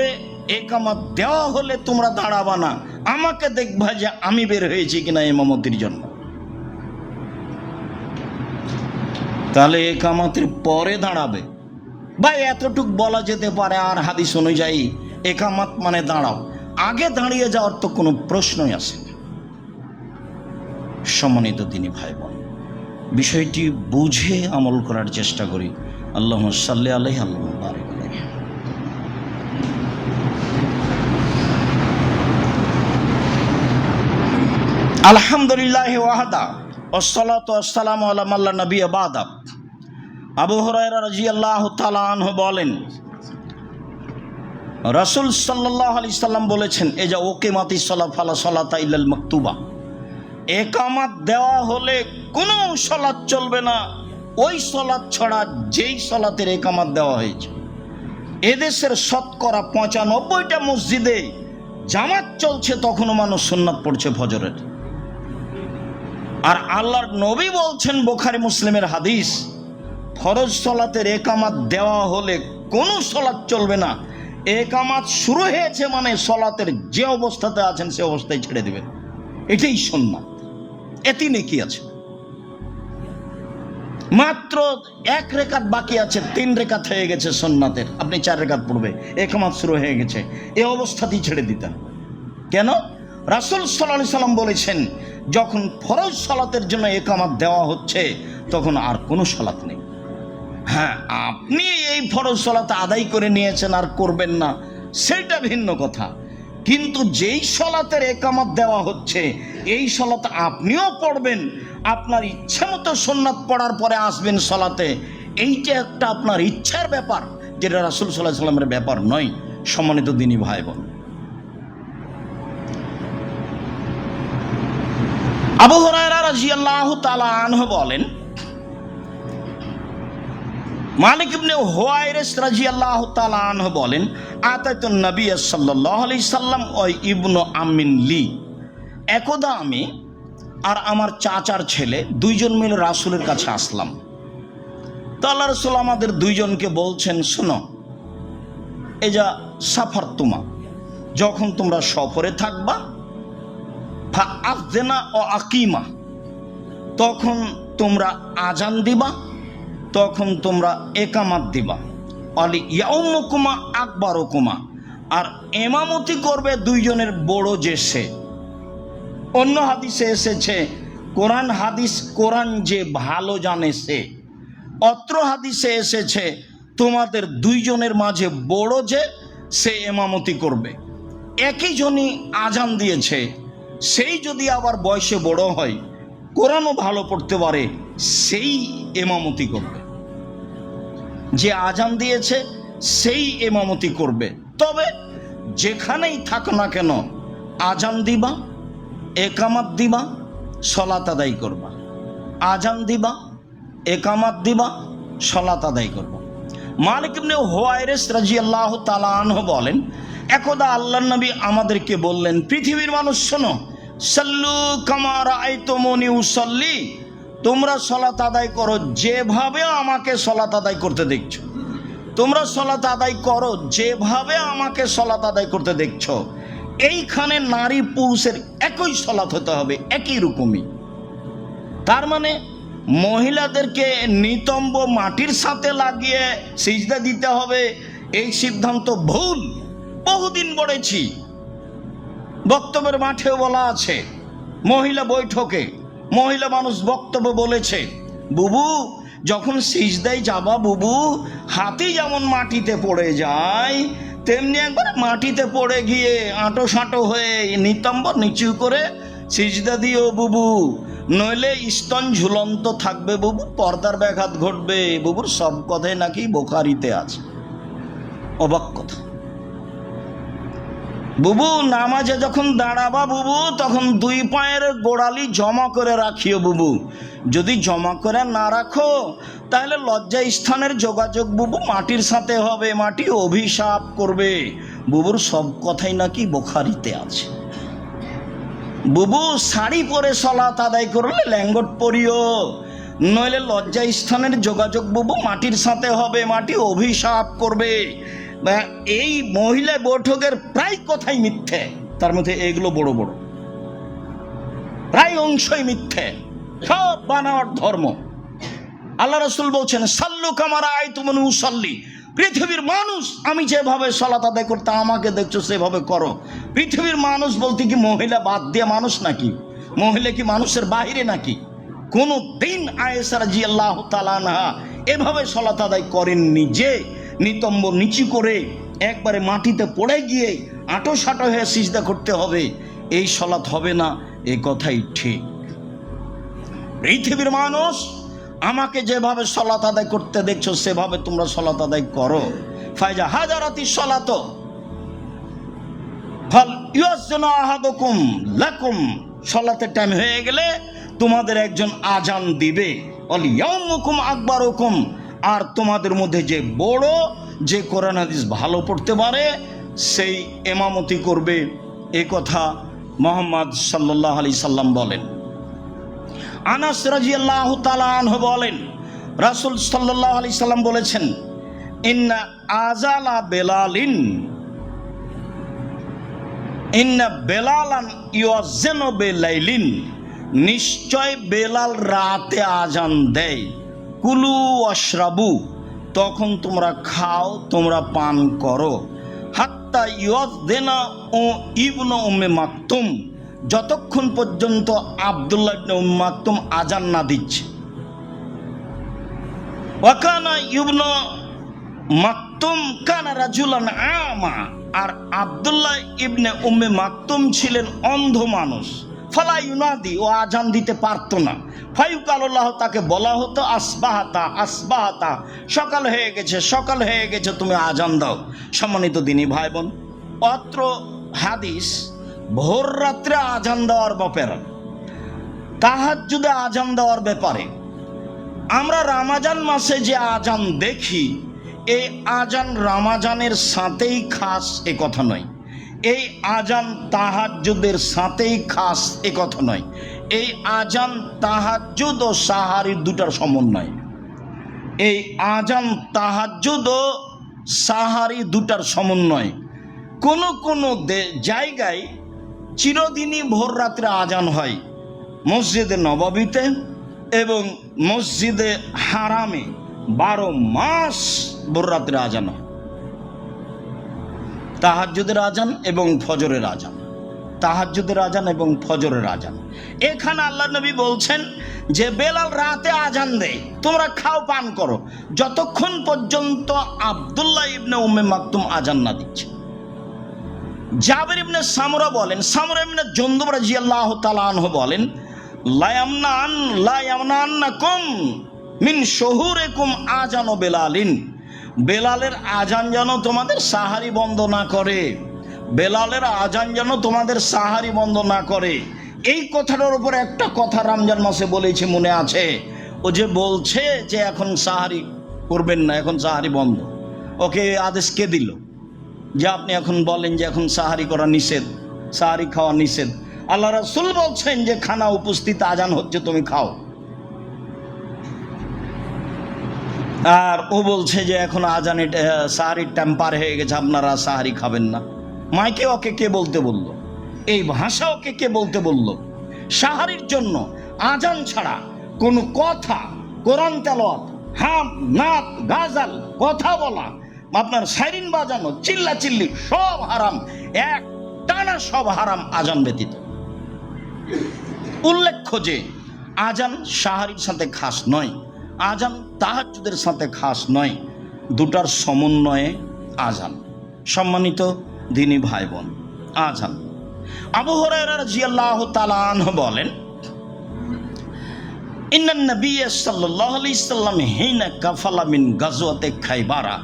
একামত দেওয়া হলে তোমরা দাঁড়াবা না, আমাকে দেখবা যে আমি বের হয়েছি কিনা ইমামতির জন্য। তাহলে একামতের পরে দাঁড়াবে, বা এতটুক বলা যেতে পারে আর হাদিস অনুযায়ী একামত মানে দাঁড়াও, আগে দাঁড়িয়ে যাওয়ার তো কোনো প্রশ্নই আসে না। সম্মানিত দিনী ভাই বোন, বিষয়টি বুঝে আমল করার চেষ্টা করি। আল্লাহুম্মা সাল্লি আলাইহি আল্লাহুম্মা বারিক আলাইহি। আলহামদুলিল্লাহ ওয়াহদা ওয়াসসালাতু ওয়াসসালামু আলা মান লা নাবিয়্যা বা'দা। আবু হুরায়রা রাদিয়াল্লাহু তাআলা আনহু বলেন, রাসূল সাল্লাল্লাহু আলাইহি সাল্লাম বলেছেন, এই যে ওকিমাতিস সালাত ফালা সালাতা ইল্লাল মাকতুবা, একামত দেওয়া হলে কোনো সালাত চলবে না ওই সালাত ছাড়া যেই সালাতের একামত দেওয়া হয়েছে। এদেশের শতকরা ৯৫টা মসজিদে জামাত চলছে, তখনও মানুষ সুন্নাত পড়ছে ফজরের। আর আল্লাহর নবী বলছেন, বুখারী মুসলিমের হাদিস, ফরজ সালাতের একামত দেওয়া হলে কোনো সালাত চলবে না। একামত শুরু হয়েছে মানে সালাতের যে অবস্থাতে আছেন সে অবস্থায় ছেড়ে দেবেন, এটাই সুন্নাত। এতে নেকি আছে। মাত্র ১ রেকাত বাকি আছে, ৩ রেকাত হয়ে গেছে সুন্নাতের, আপনি ৪ রেকাত পড়বে, একামত শুরু হয়ে গেছে, এই অবস্থাতেই ছেড়ে দিতেন। কেন? রাসূল সাল্লাল্লাহু আলাইহি সাল্লাম বলেছেন, যখন ফরজ সালাতের জন্য একামত দেওয়া হচ্ছে তখন আর কোনো সালাত নেই। হ্যাঁ, আপনি এই ফরজ সালাত আদায় করে নিয়েছেন আর করবেন না, সেটা ভিন্ন কথা। কিন্তু যেই সালাতের একামত দেওয়া হচ্ছে এই সালাত আপনিও পড়বেন, আপনার ইচ্ছা মতো সুন্নাত পড়ার পরে আসবেন সালাতে, এইটা একটা আপনার ইচ্ছার ব্যাপার, যেটা রাসূল সাল্লাল্লাহু আলাইহি সাল্লামের ব্যাপার নয়। সম্মানিত দ্বীনী ভাই বোন, আবু হুরায়রা রাদিয়াল্লাহু তাআলা আনহু বলেন, মালিক ইবনে হুয়াইরিস রাদিয়াল্লাহু তাআলা আনহু বলেন, আতাতুন নবী সাল্লাল্লাহু আলাইহি সাল্লাম ও ইবনু আমিন লি, একদা আমি আর আমার চাচার ছেলে দুইজন মিলে রাসূলের কাছে আসলাম। তো আল্লাহ রাসূল আমাদের দুইজনকে বলছেন, শোনো, এই যা সাফার তুমা, যখন তোমরা সফরে থাকবা, ফা আযনা ও আকিমা, তখন তোমরা আজান দিবা, তখন তোমরা একামাত দিবা। আলি ইয়াউমুকুমা আকবারুকুমা, আর ইমামতি করবে দুইজনের বড় যে সে। অন্য হাদিসে এসেছে কোরআন যে ভালো জানে সে। অত্র হাদিসে এসেছে তোমাদের দুইজনের মাঝে বড় যে সে ইমামতি করবে। একই জনই আজান দিয়েছে, সেই যদি আবার বয়সে বড় হয়, কোরআনও ভালো পড়তে পারে, সেই ইমামতি করবে। যে আজান দিয়েছে সেই ইমামতি করবে। তবে যেখানেই থাক না কেন, আজান দিবা, একামাত দিবা, সালাত আদায় করবা। আজান দিবা, একামাত দিবা, সালাত আদায় করবা। মালিক ইবনে হুয়াইরিস রাদিয়াল্লাহু তাআলা আনহু বলেন, একদা আল্লাহর নবী আমাদেরকে বললেন, পৃথিবীর মানুষ শোনো, সাল্লু কামা রাআইতুমুনি উসাল্লি, তোমরা সালাত আদায় করো যেভাবে আমাকে সালাত আদায় করতে দেখছো। তোমরা সালাত আদায় করো যেভাবে আমাকে সালাত আদায় করতে দেখছো। এইখানে নারী পুরুষের একই সালাত হতে হবে, একই রকমই। তার মানে মহিলাদেরকে নিতম্ব মাটির সাথে লাগিয়ে সিজদা দিতে হবে, এই সিদ্ধান্ত ভুল। বহুদিন বলেছি, বক্তব্যের মাঠেও বলা আছে, মহিলা বৈঠকে মহিলা মানুষ বক্তব্য বলেছে, বুবু যখন সিজদায় যাবা বুবু, হাতি যেমন মাটিতে পড়ে যায় তেমনি একবার মাটিতে পড়ে গিয়ে আঁটো সাঁটো হয়ে নিতম্ব নিচু করে সিজদা দিও বুবু, নইলে স্তন ঝুলন্ত থাকবে বুবু, পর্দার ব্যাঘাত ঘটবে। বুবুর সব কথাই নাকি বুখারীতে আছে। অবাক কথা। বুবু নামাজে যখন দাঁড়াবা বুবু, তখন 2 পায়ের গোড়ালি জমা করে রাখিও বুবু। যদি জমা করে না রাখো তাহলে লজ্জা স্থানের যোগাযোগ বুবু মাটির সাথে হবে, মাটি অভিশাপ করবে। বুবুর সব কথাই নাকি বুখারীতে আছে। বুবু শাড়ি পরে সালাত আদায় করলে ল্যাঙ্গট পরিও, নইলে লজ্জা স্থানের যোগাযোগ বুবু মাটির সাথে হবে, মাটি অভিশাপ করবে। এই মহিলা বৈঠকের প্রায় কথাই মিথ্যে, তার মধ্যে এগুলো বড় বড় প্রায় অংশই মিথ্যে, সব বানাওয়ার ধর্ম। আল্লাহ রাসূল বলছেন, সাল্লু কামা রাআইতুমুনি উসাল্লি, পৃথিবীর মানুষ আমি যেভাবে সালাত আদায় করতে আমাকে দেখছো সেভাবে করো। পৃথিবীর মানুষ বলতে কি মহিলা বাদ দিয়ে মানুষ নাকি? মহিলা কি মানুষের বাইরে নাকি? কোনো দিন আয়েশা রাদিয়াল্লাহু তাআলা আনহা এভাবে সালাত আদায় করেননি যে নিতম্ব নিচু করে একবারে মাটিতে পড়ে গিয়ে আঁটো সাঁটো হয়ে সিজদা করতে হবে। এই সালাত হবে না, এ কথাই ঠিক। পৃথিবীর মানুষ আমাকে যেভাবে সলাত আদায় করতে দেখছো সেভাবে তোমরা সলাত আদায় করো। ফায়জা হাজারাতি সলাত ফাল ইউযাজ্জিনু আহাদুকুম লাকুম, সলাতের টাইম হয়ে গেলে তোমাদের একজন আজান দিবে। ওয়াল ইয়াউমুকুম আকবারুকুম, আর তোমাদের মধ্যে যে বড়, যে কোরআন হাদিস ভালো পড়তে পারে সেই ইমামতি করবে। এ কথা মুহাম্মদ সাল্লাল্লাহু আলাইহি সাল্লাম বলেন। আনাস রাদিয়াল্লাহু তাআলা আনহু বলেন, রাসূল সাল্লাল্লাহু আলাইহি সাল্লাম বলেছেন, ইন্না আযালা বেলালিন ইন্না বেলালান ইউযাজ্জিনু বিলাইলিন, নিশ্চয় বেলাল রাতে আজান দেয়। কুলু ওয়াশরাবু, তখন তোমরা খাও, তোমরা পান করো। হাত্তা ইউযাজ্জিনা ইবনু উম্মে মাকতুম, যতক্ষণ পর্যন্ত আব্দুল্লাহ ইবনে উম্মে মাকতুম আজান না দিচ্ছে। ওয়াকানা ইবনু মাকতুম কানা রাজুলান আমা, আর আব্দুল্লাহ ইবনে উম্মে মাকতুম ছিলেন অন্ধ মানুষ। ফালা ইউনাদি, ও আজান দিতে পারতো না। ফায়ুকাল্লাহ, তাকে বলা হতো আসবাহাতা আসবাহাতা, সকাল হয়ে গেছে, সকাল হয়ে গেছে, তুমি আজান দাও। সম্মানিত দিনী ভাই বোন, অত্র হাদিস ভোর রাত্রে আজান দেওয়ার ব্যাপারে, তাহাজ্জুদে আজান দেওয়ার ব্যাপারে। আমরা রমজান মাসে যে আজান দেখি, এই আজান রমজানের সাথেই খাস এ কথা নয়। এই আজান তাহাজ্জুদের সাথেই খাস এ কথা নয়। এই আজান তাহাজ্জুদ ও সাহারির দুটার সমন্বয়। এই আজান তাহাজ্জুদ ও সাহারি দুটার সমন্বয়। কোনো কোনো জায়গায় চিরদিনই ভোর রাত্রে আজান হয়, মসজিদে নববীতে এবং মসজিদে হারামে 12 মাস ভোর রাত্রে আজান হয়। তাহাজ্জুদের আজান এবং ফজরের আজান, তাহাজ্জুদের আজান এবং ফজরের আজান। এখানে আল্লাহ নবী বলছেন যে বেলাল রাতে আজান দেয়, তোমরা খাও পান করো, যতক্ষণ পর্যন্ত আব্দুল্লাহ ইবনে উম্মে মাকতুম আজান না দিচ্ছে। জাবির ইবনে সামরা বলেন, সামরা ইবনে জুনদুব রাদিয়াল্লাহু তাআলা আনহু বলেন, লা ইয়ামনান্নাকুম মিন শুহুরিকুম আজানু বেলালিন, বেলালের আজান যেন তোমাদের সাহারি বন্ধ না করে, বেলালের আজান যেন তোমাদের সাহারি বন্ধ না করে। এই কথাটার উপর একটা কথা রমজান মাসে বলেছি, মনে আছে? ও যে বলছে যে এখন সাহারি করবেন না, এখন সাহারি বন্ধ, ওকে আদেশ কে দিল যে আপনি এখন বলেন যে এখন সাহারি করা নিষেধ, সাহারি খাওয়া নিষেধ? আল্লাহ রাসূল বলছেন যে খানা উপস্থিত, আজান হচ্ছে, তুমি খাও। আর ও বলছে যে এখন আজান, সাহারির টাইম পার হয়ে গেছে, আপনারা সাহারি খাবেন না। মাইকে ওকে কে বলতে বললো? এই ভাষা ওকে কে বলতে বললো? সাহারির জন্য আজান ছাড়া কোনো কথা, কোরআন তেলাওয়াত, হাম নাত গাজাল, কথা বলা, আপনার সাইরিন বাজানো, চিল্লা চিল্লি, সব হারাম, এক টানা সব হারাম আজান ব্যতীত। উল্লেখ্য যে আজান সাহারির সাথে খাস নয়, আজান তাহাজ্জুদের সাথে খাস নয়, দুটার সমন্বয়ে আজান। সম্মানিত দিনী ভাই বোন, আজান। আবু হুরায়রা রাদিয়াল্লাহু তাআলা আনহু বলেন, ইন্নান নবী সাল্লাল্লাহু আলাইহি সাল্লাম হিনা কাফালা মিন গাজওয়াতে খাইবারা,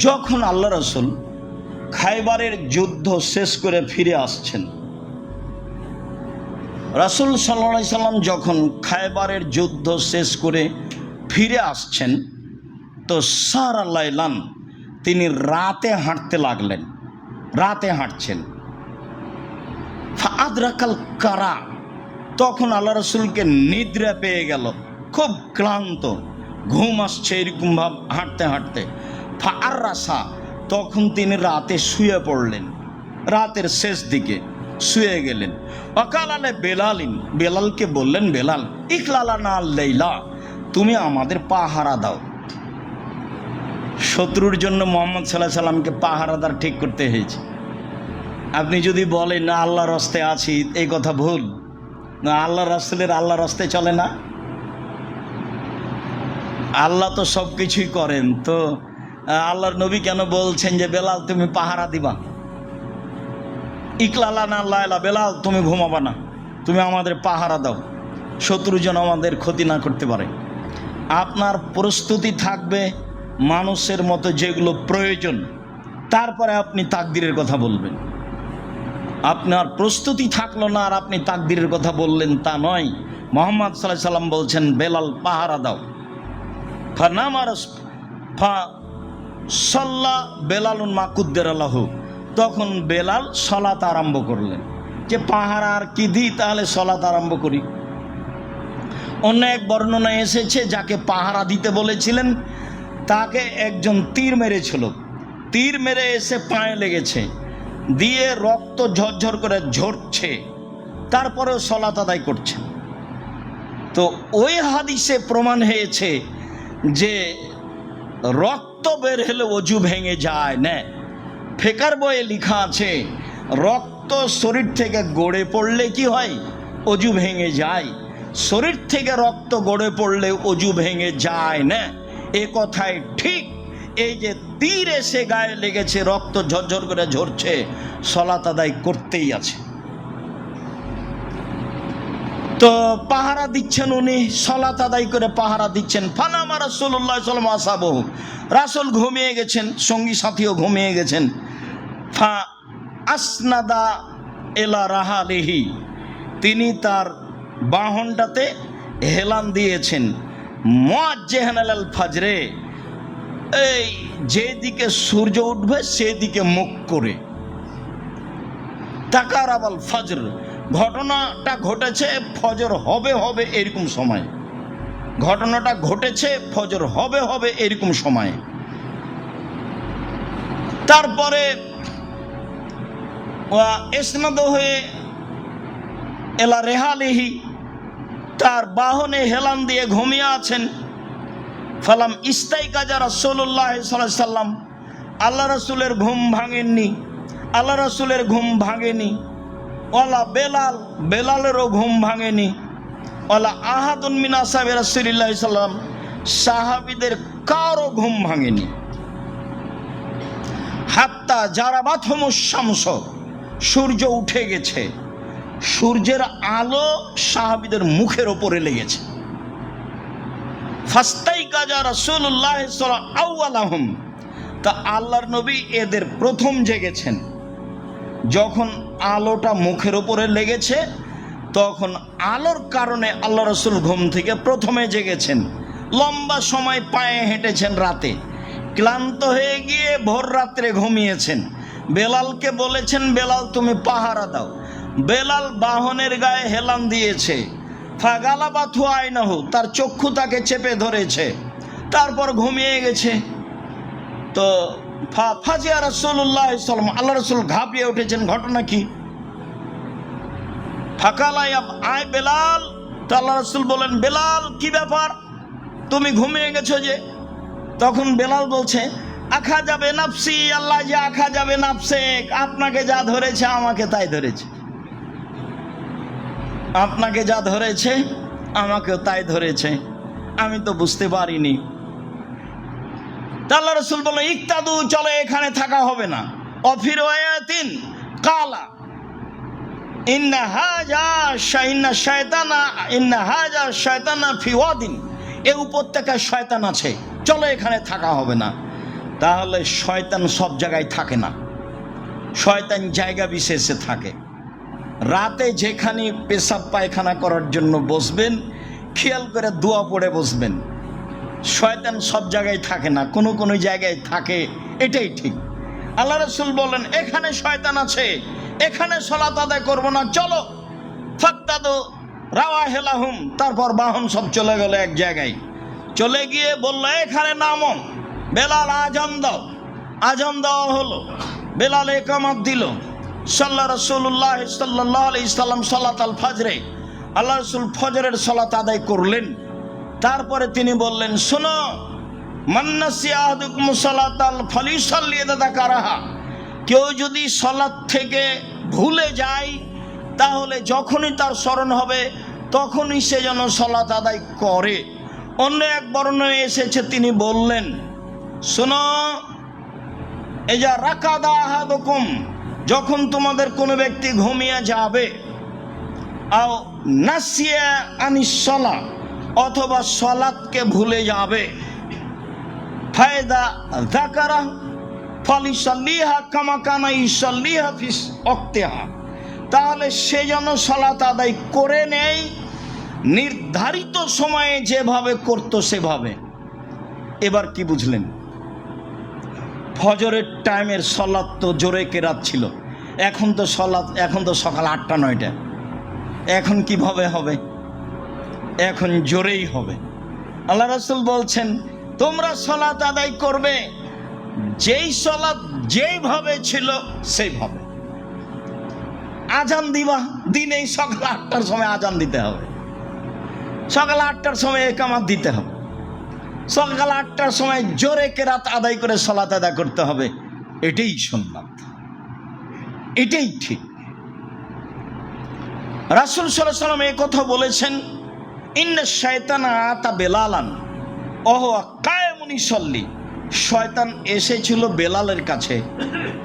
যখন আল্লাহ রাসূল খাইবারের যুদ্ধ শেষ করে ফিরে আসছেন, রাসূল সাল্লাল্লাহু আলাইহি সাল্লাম যখন খাইবারের যুদ্ধ শেষ করে ফিরে আসছেন, তো সারা লাইলান, তিনি রাতে হাঁটতে লাগলেন, রাতে হাঁটছেন। ফাআদরাকাল কারা, তখন আল্লাহ রাসূলকে নিদ্রা পেয়ে গেল, খুব ক্লান্ত, ঘুম আসছে এরকম ভাব হাঁটতে হাঁটতে। ফাআররাসা, তখন তিনি রাতে শুয়ে পড়লেন, রাতের শেষ দিকে শুয়ে গেলেন। ওয়াকাল আলে বেলালিন, বেলালকে বললেন, বেলাল ইকলালানা আল-লাইলা, তুমি আমাদের পাহারা দাও। শত্রুর জন্য মুহাম্মদ সাল্লাল্লাহু আলাইহি সাল্লামকে পাহারাদার ঠিক করতে হয়েছে। আপনি যদি বলেন না আল্লাহর রাস্তায় আছি, এই কথা ভুল। না, আল্লাহ রাসূলের আল্লাহর রাস্তায় চলে না, আল্লাহ তো সব কিছুই করেন। তো আল্লাহর নবী কেন বলছেন যে বেলাল তুমি পাহারা দিবা? ইকলালানা লাইলা, বেলাল তুমি ঘুমাবা না, তুমি আমাদের পাহারা দাও, শত্রু যেন আমাদের ক্ষতি না করতে পারে। আপনার প্রস্তুতি থাকবে মানুষের মতো যেগুলো প্রয়োজন, তারপরে আপনি তাকদীরের কথা বলবেন। আপনার প্রস্তুতি থাকলো না আর আপনি তাকদীরের কথা বললেন, তা নয়। মুহাম্মদ সাল্লাল্লাহু আলাইহি সাল্লাম বলছেন, বেলাল পাহারা দাও। সাল্লা বেলালুন মা কুদ্দারা লাহু, তখন বেলাল সলাত আরম্ভ করলেন। যে পাহারা আর কি দিই, তাহলে সলাত আরম্ভ করি। অন্য এক বর্ণনা এসেছে, যাকে পাহারা দিতে বলেছিলেন তাকে একজন তীর মেরেছিল। তীর মেরে এসে পায়ে লেগেছে, দিয়ে রক্ত ঝরঝর করে ঝরছে, তারপরেও সলাত আদায় করছে। তো ওই হাদিসে প্রমাণ হয়েছে যে রক্ত বের হলে অজু ভেঙে যায় না। ফিকার বইয়ে লেখা আছে, রক্ত শরীর থেকে গড়ে পড়লে কি হয়? অজু ভেঙে যায়। শরীর থেকে রক্ত গড়ে পড়লে অজু ভেঙে যায় না, এ কথাই ঠিক। এই যে তীর এসে গায়ে লেগেছে, রক্ত ঝরঝর করে ঝরছে, সলাত আদায় করতেই আছে। তো পাহারা দিচ্ছেন উনি, সলাত আদায় করে পাহারা দিচ্ছেন। ফানামা রাসূলুল্লাহ সাল্লাল্লাহু আলাইহি ওয়াসাল্লাম, রাসূল ঘুমিয়ে গেছেন, সঙ্গী সাথীও ঘুমিয়ে গেছেন। ফা আসনাদা এলা রাহালিহি, তিনি তার বাহনটাতে হেলান দিয়েছেন। মুআজ্জিহান আলাল ফাজরে, এই যেদিকে সূর্য উঠবে সেদিকে মুখ করে। তাকারাবাল ফজর, ঘটনাটা ঘটেছে ফজর হবে হবে এরকম সময়। ঘটনাটা ঘটেছে ফজর হবে হবে এরকম সময়। তারপরে ইসনাদ হয়ে এলা রেহালিহি, তার বাহনে হেলান দিয়ে ঘুমিয়ে আছেন। ফালাম ইস্তাইকাজা রাসূলুল্লাহ সাল্লাল্লাহু আলাইহি সাল্লাম, আল্লাহ রাসূলের ঘুম ভাঙেননি, আল্লাহ রাসূলের ঘুম ভাঙেনি। ওয়ালা বেলাল, বেলালেরও ঘুম ভাঙেনি। ওয়ালা আহাদুন মিন আসহাবি রাসূলিল্লাহ সাল্লাল্লাহু আলাইহি সাল্লাম, সাহাবীদের কারো ঘুম ভাঙেনি। হাত্তা জারাবাতহুমুশ শামস, সূর্য উঠে গেছে, সূর্যের আলো সাহাবীদের মুখের ওপরে লেগেছে। ফাস্তাইকাজা রাসূলুল্লাহ সাল্লাল্লাহু আলাইহি আউয়ালাহুম, তা আল্লাহর নবী এদের প্রথম জেগেছেন। যখন আলোটা মুখের ওপরে লেগেছে, তখন আলোর কারণে আল্লাহ রাসূল ঘুম থেকে প্রথমে জেগেছেন। লম্বা সময় পায়ে হেঁটেছেন, রাতে ক্লান্ত হয়ে গিয়ে ভোর রাত্রে ঘুমিয়েছেন। বেলালকে বলেছেন, বেলাল তুমি পাহারা দাও। বেলাল বাহনের গায়ে হেলান দিয়েছে। ফাগালাবাথু আইনাহু, তার চক্ষু তাকে চেপে ধরেছে, তারপর ঘুমিয়ে গেছে। তো ফাজিয়া রাসূলুল্লাহ সাল্লাল্লাহু আলাইহি ওয়াসাল্লাম, আল্লাহ রাসূল ঘাবড়িয়ে উঠেছেন। ঘটনা কি? ফাকালায়া আয় বেলাল, তো আল্লাহ রাসূল বলেন, বেলাল কি ব্যাপার, তুমি ঘুমিয়ে গেছো যে? তখন বেলাল বলছে, আখা যাবে নাফসি, আল্লাহ যে আখা যাবে নাফসে, আপনাকে যা ধরেছে আমাকে তাই ধরেছে। আপনাকে যা ধরেছে আমাকেও তাই ধরেছে, আমি তো বুঝতে পারিনি। আল্লাহ রাসূল বললেন, ইক্তাদু, চলে এখানে থাকা হবে না। অফির ওয়ায়াতিন কালা ইন্না হাজা শায়তানা ফি ওয়াদিন, এই উপত্যকায় শয়তান আছে, চলো এখানে থাকা হবে না। তাহলে শয়তান সব জায়গায় থাকে না, শয়তান জায়গা বিশেষে থাকে। রাতে যেখানে পেশাব পায়খানা করার জন্য বসবেন, খেয়াল করে দোয়া পড়ে বসবেন। শয়তান সব জায়গায় থাকে না, কোনো কোনো জায়গায় থাকে, এটাই ঠিক। আল্লাহ রাসূল বলেন, এখানে শয়তান আছে, এখানে সালাত আদায় করব না, চলো। ফাক্তাদু রাওয়াহিলাহুম, তারপর বাহন সব চলে গেল এক জায়গায়। চলে গিয়ে বলল, এখানে নামো। বেলাল আজান দাও। আজান দেওয়া হলো, বেলাল ইকামত দিল। সাল্লা রাসূলুল্লাহ সাল্লাল্লাহু আলাইহি সাল্লাম সালাত আল ফজরে, আল্লাহ রাসূল ফজরের সালাত আদায় করলেন। তারপরে তিনি বললেন, শোনো, মান্নাসি আহাদুকুম সালাতাল ফালিসাল্লি ইযা যাকারাহা, কেউ যদি সালাত থেকে ভুলে যায়, তাহলে যখনই তার স্মরণ হবে তখনই সে যেন সালাত আদায় করে। অন্য এক বর্ণনায় এসেছে, তিনি বললেন, শোনো, ইযা রাকাদা আহাদুকুম, যখন তোমাদের কোনো ব্যক্তি ঘুমিয়ে যাবে, আও নাসিয়া আনিস সালা, অথবা সালাতকে ভুলে যাবে, ফায়দা যাকারা ফালিসাল্লিহা কামা কানা ইসাল্লিহা ফি ওয়াক্তিহা, তাহলে সে যেন সালাত আদায় করে নেয় নির্ধারিত সময়ে যেভাবে করত সেভাবে। এবার কি বুঝলেন? ফজরের টাইমের সালাত তো জোরে কেরাত ছিল, এখন তো সকাল 8টা 9টা, এখন কিভাবে হবে? এখন জোরেই হবে। আল্লাহ রাসূল বলছেন তোমরা সালাত আদায় করবে যেই সালাত যেইভাবে ছিল সেইভাবে। আজান দিবা দিনেই সকাল 8টার সময় আজান দিতে হবে, সকাল 8টার সময় ইকামত দিতে হবে, সকাল 8টার সময় জোরে কেরাত আদায় করে সালাত আদায় করতে হবে। এটাই সুন্নাত, এটাই ঠিক। রাসূল সাল্লাল্লাহু আলাইহি ওয়াসাল্লাম এই কথা বলেছেন, ইন্না শায়তানা আতা বেলালান ওয়া কায়মুন ইসাল্লি। শয়তান এসেছিল বেলালের কাছে,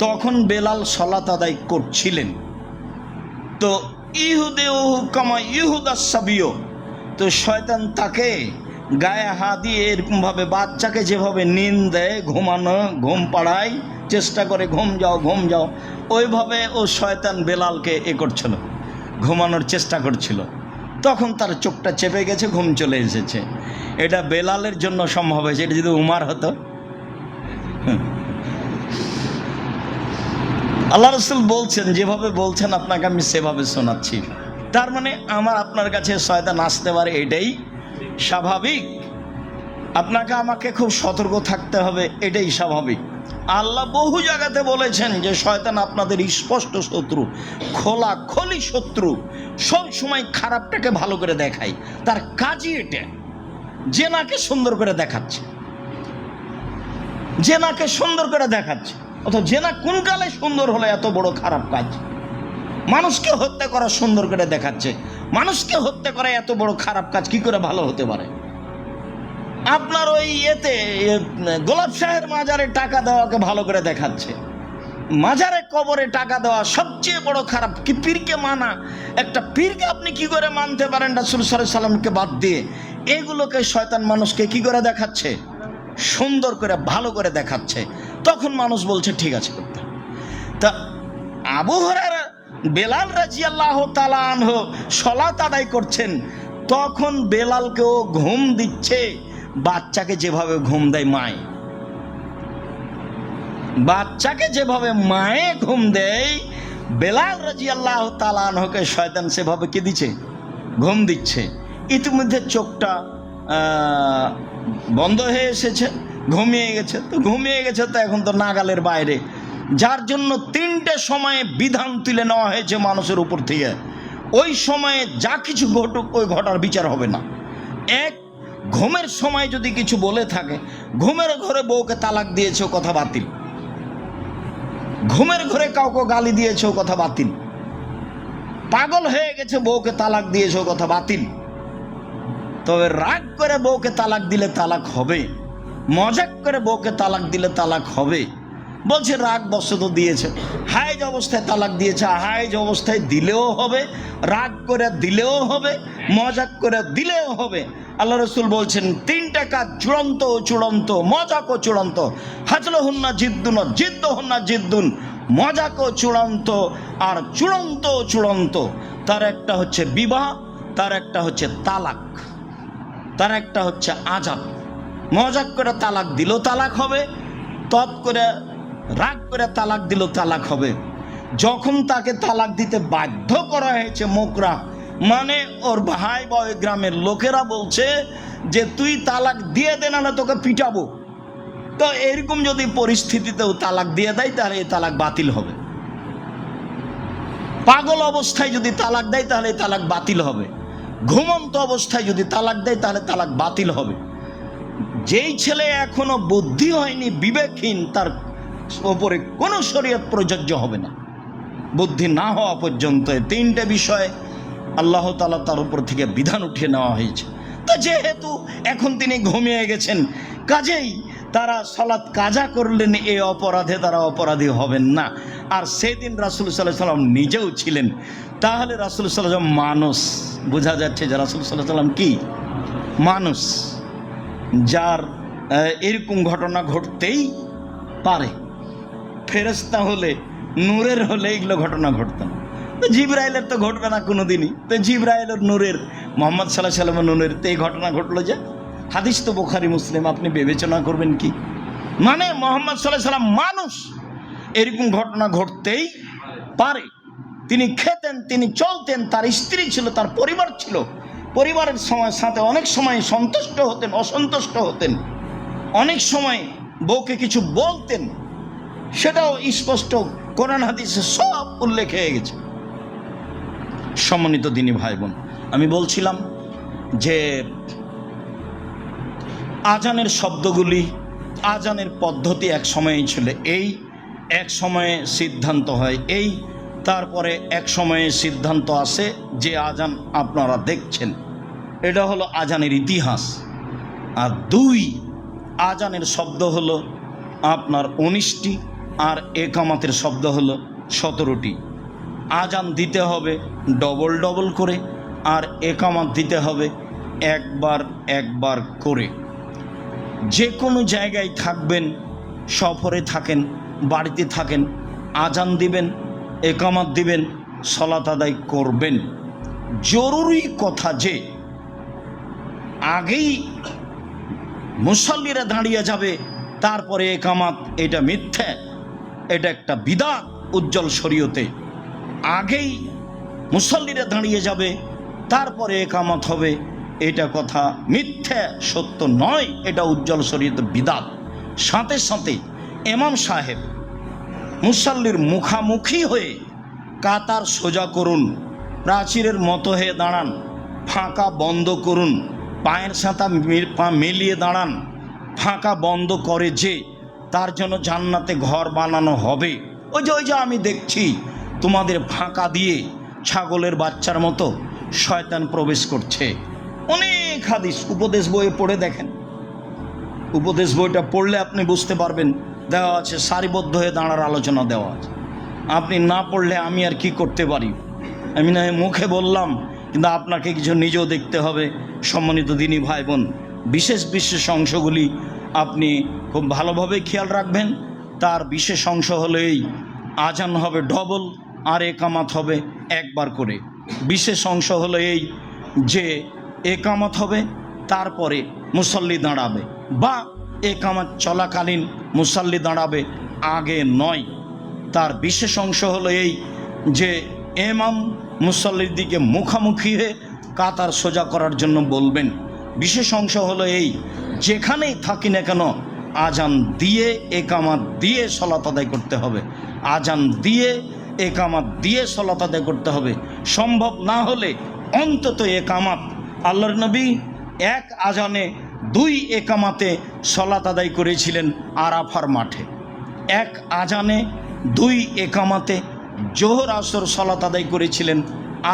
তখন বেলাল সালাত আদায় করছিলেন। তো ইহুদেহু কামা ইহুদাস সাবিয়্য, তো শয়তান তাকে গায়ে হাত দিয়ে এরকমভাবে বাচ্চাকে যেভাবে নিন দেয়, ঘুমানো, ঘুম পাড়ায় চেষ্টা করে, ঘুম যাও, ওইভাবে ও শয়তান বেলালকে করছিল, ঘুমানোর চেষ্টা করছিল। তখন তার চোখটা চেপে গেছে, ঘুম চলে এসেছে। এটা বেলালের জন্য সম্ভব হয়েছে, এটা যদি উমার হতো। আল্লাহ রাসূল বলছেন যেভাবে বলছেন আপনাকে আমি সেভাবে শোনাচ্ছি। তার মানে আমার আপনার কাছে শয়তান আসতে পারে, এটাই স্বাভাবিক। আপনাকে আমাকে খুব সতর্ক থাকতে হবে, এটাই স্বাভাবিক। আল্লাহ বহু জায়গাতে বলেছেন যে শয়তান আপনাদের স্পষ্ট শত্রু, খোলাখলি শত্রু, সব সময় খারাপটাকে ভালো করে দেখায়। তার কাজই এটা, জেনাকে সুন্দর করে দেখাচ্ছে, জেনাকে সুন্দর করে দেখাচ্ছে। অথচ জেনা কোন কালে সুন্দর হলো এত বড় খারাপ কাজ? মানুষকে হত্যা করা সুন্দর করে দেখাচ্ছে, মানুষকে হত্যা করা এত বড় খারাপ কাজ কি করে ভালো হতে পারে? আপনার ওই গোলাপ শাহের মাজারে টাকা দেওয়াকে ভালো করে দেখাচ্ছে, মাজারে কবরে টাকা দেওয়া সবচেয়ে বড় খারাপ। কি পীরকে মানা, একটা পীরকে আপনি কি করে মানতে পারেন রাসূল সাল্লাল্লাহু আলাইহি সাল্লামকে বাদ দিয়ে? এগুলোকে শয়তান মানুষকে কি করে দেখাচ্ছে? সুন্দর করে ভালো করে দেখাচ্ছে। তখন মানুষ বলছে ঠিক আছে করতে। তা আবু হুরায়রা বেলাল রাদিয়াল্লাহু তাআলা আনহু সালাত আদায় করছেন, তখন বেলালকেও ঘুম দিচ্ছে, বাচ্চাকে যেভাবে ঘুম দেয় মায়, বাচ্চাকে যেভাবে মায়ে ঘুম দেয়, বেলাল রাদিয়াল্লাহু তাআলা আনহুকে শয়তান সেভাবে কি দিচ্ছে? ঘুম দিচ্ছে। ইতিমধ্যে চোখটা বন্ধ হয়ে এসেছে, ঘুমিয়ে গেছে তো এখন তো নাগালের বাইরে। যার জন্য 3টে সময়ে বিধান তুলে নেওয়া হয়েছে মানুষের উপর থেকে। ওই সময়ে যা কিছু ঘটুক ওই ঘটার বিচার হবে না। এক, ঘুমের সময় যদি কিছু বলে থাকে, ঘুমের ঘরে বউকে তালাক দিয়েছে ও কথা বাতিল, ঘুমের ঘরে কাউকে গালি দিয়েছে ও কথা বাতিল, পাগল হয়ে গেছে বউকে তালাক দিয়েছে ও কথা বাতিল। তবে রাগ করে বউকে তালাক দিলে তালাক হবে, মজাক করে বউকে তালাক দিলে তালাক হবে। বলছে রাগ বশত দিয়েছে, হাইজ অবস্থায় তালাক দিয়েছে, হাইজ অবস্থায় দিলেও হবে, রাগ করে দিলেও হবে, মজাক করে দিলেও হবে। আল্লাহ রাসূল বলছেন 3টা কাজ চূড়ান্ত ও চূড়ান্ত, মজাক ও চূড়ান্ত। হাজলহুন্না জিদ্দুন, জিদ্দুহুন্না জিদ্দুন, মজাক ও চূড়ান্ত আর চূড়ান্ত ও চূড়ান্ত। তার একটা হচ্ছে বিবাহ, তার একটা হচ্ছে তালাক, তার একটা হচ্ছে আযাব। মজাক করে তালাক দিলেও তালাক হবে, তৎ করে রাগ করে তালাক দিলেও তালাক হবে। যখন তাকে তালাক দিতে বাধ্য করা হয়েছে, মোকরা মানে ওর ভাই বা ওই গ্রামের লোকেরা বলছে যে তুই তালাক দিয়ে দে, না তোকে পিটাবো, তো এরকম যদি পরিস্থিতিতেও তালাক দিয়ে দেয় তাহলে এই তালাক বাতিল হবে। পাগল অবস্থায় যদি তালাক দেয় তাহলে এই তালাক বাতিল হবে। ঘুমন্ত অবস্থায় যদি তালাক দেয় তাহলে তালাক বাতিল হবে। যেই ছেলে এখনো বুদ্ধি হয়নি, বিবেকহীন, তার ওপরে কোনো শরীয়ত প্রযোজ্য হবে না বুদ্ধি না হওয়া পর্যন্ত। 3টে বিষয় আল্লাহ তাআলা তার উপর থেকে বিধান উঠিয়ে নেওয়া হয়েছে। তো যেহেতু এখন তিনি ঘুমিয়ে গেছেন, কাজেই তারা সালাত কাজা করলেন, এই অপরাধে তারা অপরাধী হবেন না। আর সেদিন রাসূল সাল্লাল্লাহু আলাইহি সাল্লাম নিজেও ছিলেন, তাহলে রাসূল সাল্লাল্লাহু আলাইহি সাল্লাম মানুষ, বোঝা যাচ্ছে যে রাসূল সাল্লাল্লাহু আলাইহি সাল্লাম কি মানুষ, যার এরকম ঘটনা ঘটতেই পারে। ফেরেশতা হলে, নূরের হলে এগুলো ঘটনা ঘটত না। তো জিবরাইলের তো ঘটবে না কোনো দিনই, তো জিবরাইলের নূরের, মোহাম্মদ সাল্লাল্লাহু আলাইহি সাল্লামের নূরের তো এই ঘটনা ঘটলো যে, হাদিস তো বুখারী মুসলিম, আপনি বিবেচনা করবেন কি? মানে মোহাম্মদ সাল্লাল্লাহু আলাইহি সাল্লাম মানুষ, এরকম ঘটনা ঘটতেই পারে। তিনি খেতেন, তিনি চলতেন, তার স্ত্রী ছিল, তার পরিবার ছিল, পরিবারের সাথে অনেক সময় সন্তুষ্ট হতেন, অসন্তুষ্ট হতেন, অনেক সময় বউকে কিছু বলতেন, সেটাও স্পষ্ট কোরআন হাদিসে সব উল্লেখ হয়ে গেছে। সম্মানিত দিনী ভাই বোন, আমি বলছিলাম যে আজানের শব্দগুলি, আজানের পদ্ধতি এক সময়েই ছিল এই, এক সময়ে সিদ্ধান্ত হয় এই, তারপরে এক সময়ে সিদ্ধান্ত আসে যে আজান আপনারা দেখছেন, এটা হলো আজানের ইতিহাস। আর দুই, আজানের শব্দ হলো আপনার 19টি, আর একামাতের শব্দ হলো 17টি। আজান দিতে হবে ডবল ডবল করে, আর একামাত দিতে হবে একবার একবার করে। যে কোনো জায়গায় থাকবেন, সফরে থাকেন, বাড়িতে থাকেন, আজান দিবেন, একামাত দিবেন, সালাত আদায় করবেন। জরুরি কথা যে আগেই মুসাল্লিরা দাঁড়িয়ে যাবে তারপরে একামাত, এটা মিথ্যা, এটা একটা বিদআত উজ্জ্বল শরীয়তে। আগেই মুসাল্লিরা দাঁড়িয়ে যাবে তারপরে একামাত হবে, এটা কথা মিথ্যা, সত্য নয়, এটা উজ্জ্বল শরীয়তে বিদআত। সাথে সাথে ইমাম সাহেব মুসাল্লির মুখামুখি হয়ে কাতার সোজা করুন, প্রাচীরের মতো হয়ে দাঁড়ান, ফাঁকা বন্ধ করুন, পায়ের সাথে পা মিলিয়ে দাঁড়ান। ফাঁকা বন্ধ করে যে তার জন্য জান্নাতে ঘর বানানো হবে। ওই যে আমি দেখছি তোমাদের ফাঁকা দিয়ে ছাগলের বাচ্চার মতো শয়তান প্রবেশ করছে। অনেক হাদিস উপদেশ বইয়ে পড়ে দেখেন, উপদেশ বইটা পড়লে আপনি বুঝতে পারবেন, দেওয়া আছে সারিবদ্ধ হয়ে দাঁড়ার আলোচনা দেওয়া আছে। আপনি না পড়লে আমি আর কি করতে পারি? আমি না মুখে বললাম, কিন্তু আপনাকে কিছু নিজেও দেখতে হবে। সম্মানিত দিনী ভাই বোন, বিশেষ বিশেষ অংশগুলি আপনি খুব ভালোভাবে খেয়াল রাখবেন। তার বিশেষ অংশ হলো এই, আজান হবে ডবল আর একামাত হবে একবার করে। বিশেষ অংশ হলো এই যে একামাত হবে, তারপরে মুসাল্লি দাঁড়াবে, বা একামাত চলাকালীন মুসাল্লি দাঁড়াবে, আগে নয়। তার বিশেষ অংশ হলো এই যে ইমাম মুসাল্লির দিকে মুখামুখি হয়ে কাতার সোজা করার জন্য বলবেন। বিশেষ অংশ হলো এই, যেখানেই থাকি না কেন আজান দিয়ে একামাত দিয়ে সালাত আদায় করতে হবে, আজান দিয়ে একামাত দিয়ে সালাত আদায় করতে হবে। সম্ভব না হলে অন্তত একামাত। আল্লাহর নবী এক আজানে 2 একামাতে সালাত আদায় করেছিলেন আরাফার মাঠে। এক আজানে 2 একামাতে জোহর আসর সালাত আদায় করেছিলেন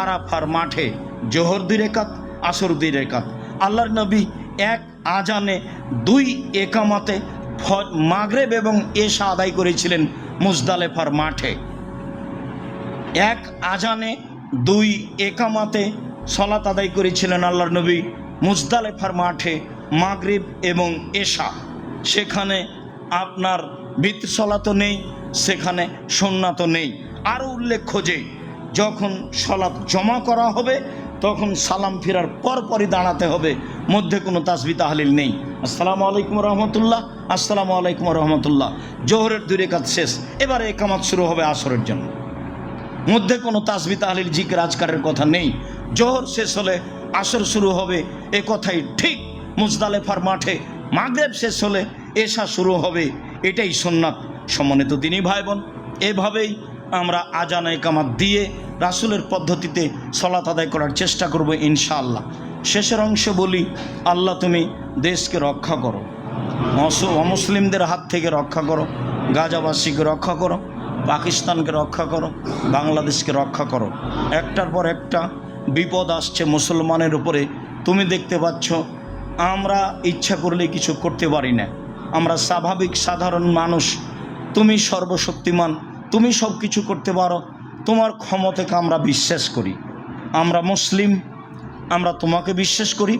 আরাফার মাঠে। জোহর 2 রাকাত, আসর 2 রাকাত। আল্লাহর নবী এক আজানে 2 একামাতে মাগরিব এবং এশা আদায় করেছিলেন মুজদালেফার মাঠে। এক আজানে 2 একামাতে সালাত আদায় করেছিলেন আল্লাহর নবী মুজদালেফার মাঠে, মাগরিব এবং এশা। সেখানে আপনার বিত সালাতও নেই, সেখানে সুন্নাতও নেই। আরও উল্লেখ্য যে যখন সালাত জমা করা হবে তখন সালাম ফেরার পরপরই দাঁড়াতে হবে, মধ্যে কোনো তাসবিহ তাহলিল নেই। আসসালামু আলাইকুম রহমতুল্লাহ, আসসালামু আলাইকুম রহমতুল্লাহ। জোহরের 2 রাকাত শেষ, এবারে একামাত শুরু হবে আসরের জন্য। মধ্যে কোনো তাসবিহ তাহলিল জিকির আজকারের কথা নেই। জোহর শেষ হলে আসর শুরু হবে, এ কথাই ঠিক। মুজদালেফার মাঠে মাগরিব শেষ হলে এশা শুরু হবে, এটাই সুন্নাত। সম্মানিত দিনী ভাই বোন, এভাবেই আমরা আজান একামাত দিয়ে রাসূলের পদ্ধতিতে সালাত আদায় করার চেষ্টা করব ইনশাআল্লাহ। শেষের অংশে বলি, আল্লাহ তুমি দেশকে রক্ষা করো, অমুসলিমদের হাত থেকে রক্ষা করো, গাজাবাসীকে রক্ষা করো, পাকিস্তানকে রক্ষা করো, বাংলাদেশকে রক্ষা করো। একটার পর একটা বিপদ আসছে মুসলমানের উপরে। তুমি দেখতে পাচ্ছ আমরা ইচ্ছা করলে কিছু করতে পারি না, আমরা স্বাভাবিক সাধারণ মানুষ। তুমি সর্বশক্তিমান, তুমি সব কিছু করতে পারো, তোমার ক্ষমতাকে আমরা বিশ্বাস করি, আমরা মুসলিম, আমরা তোমাকে বিশ্বাস করি।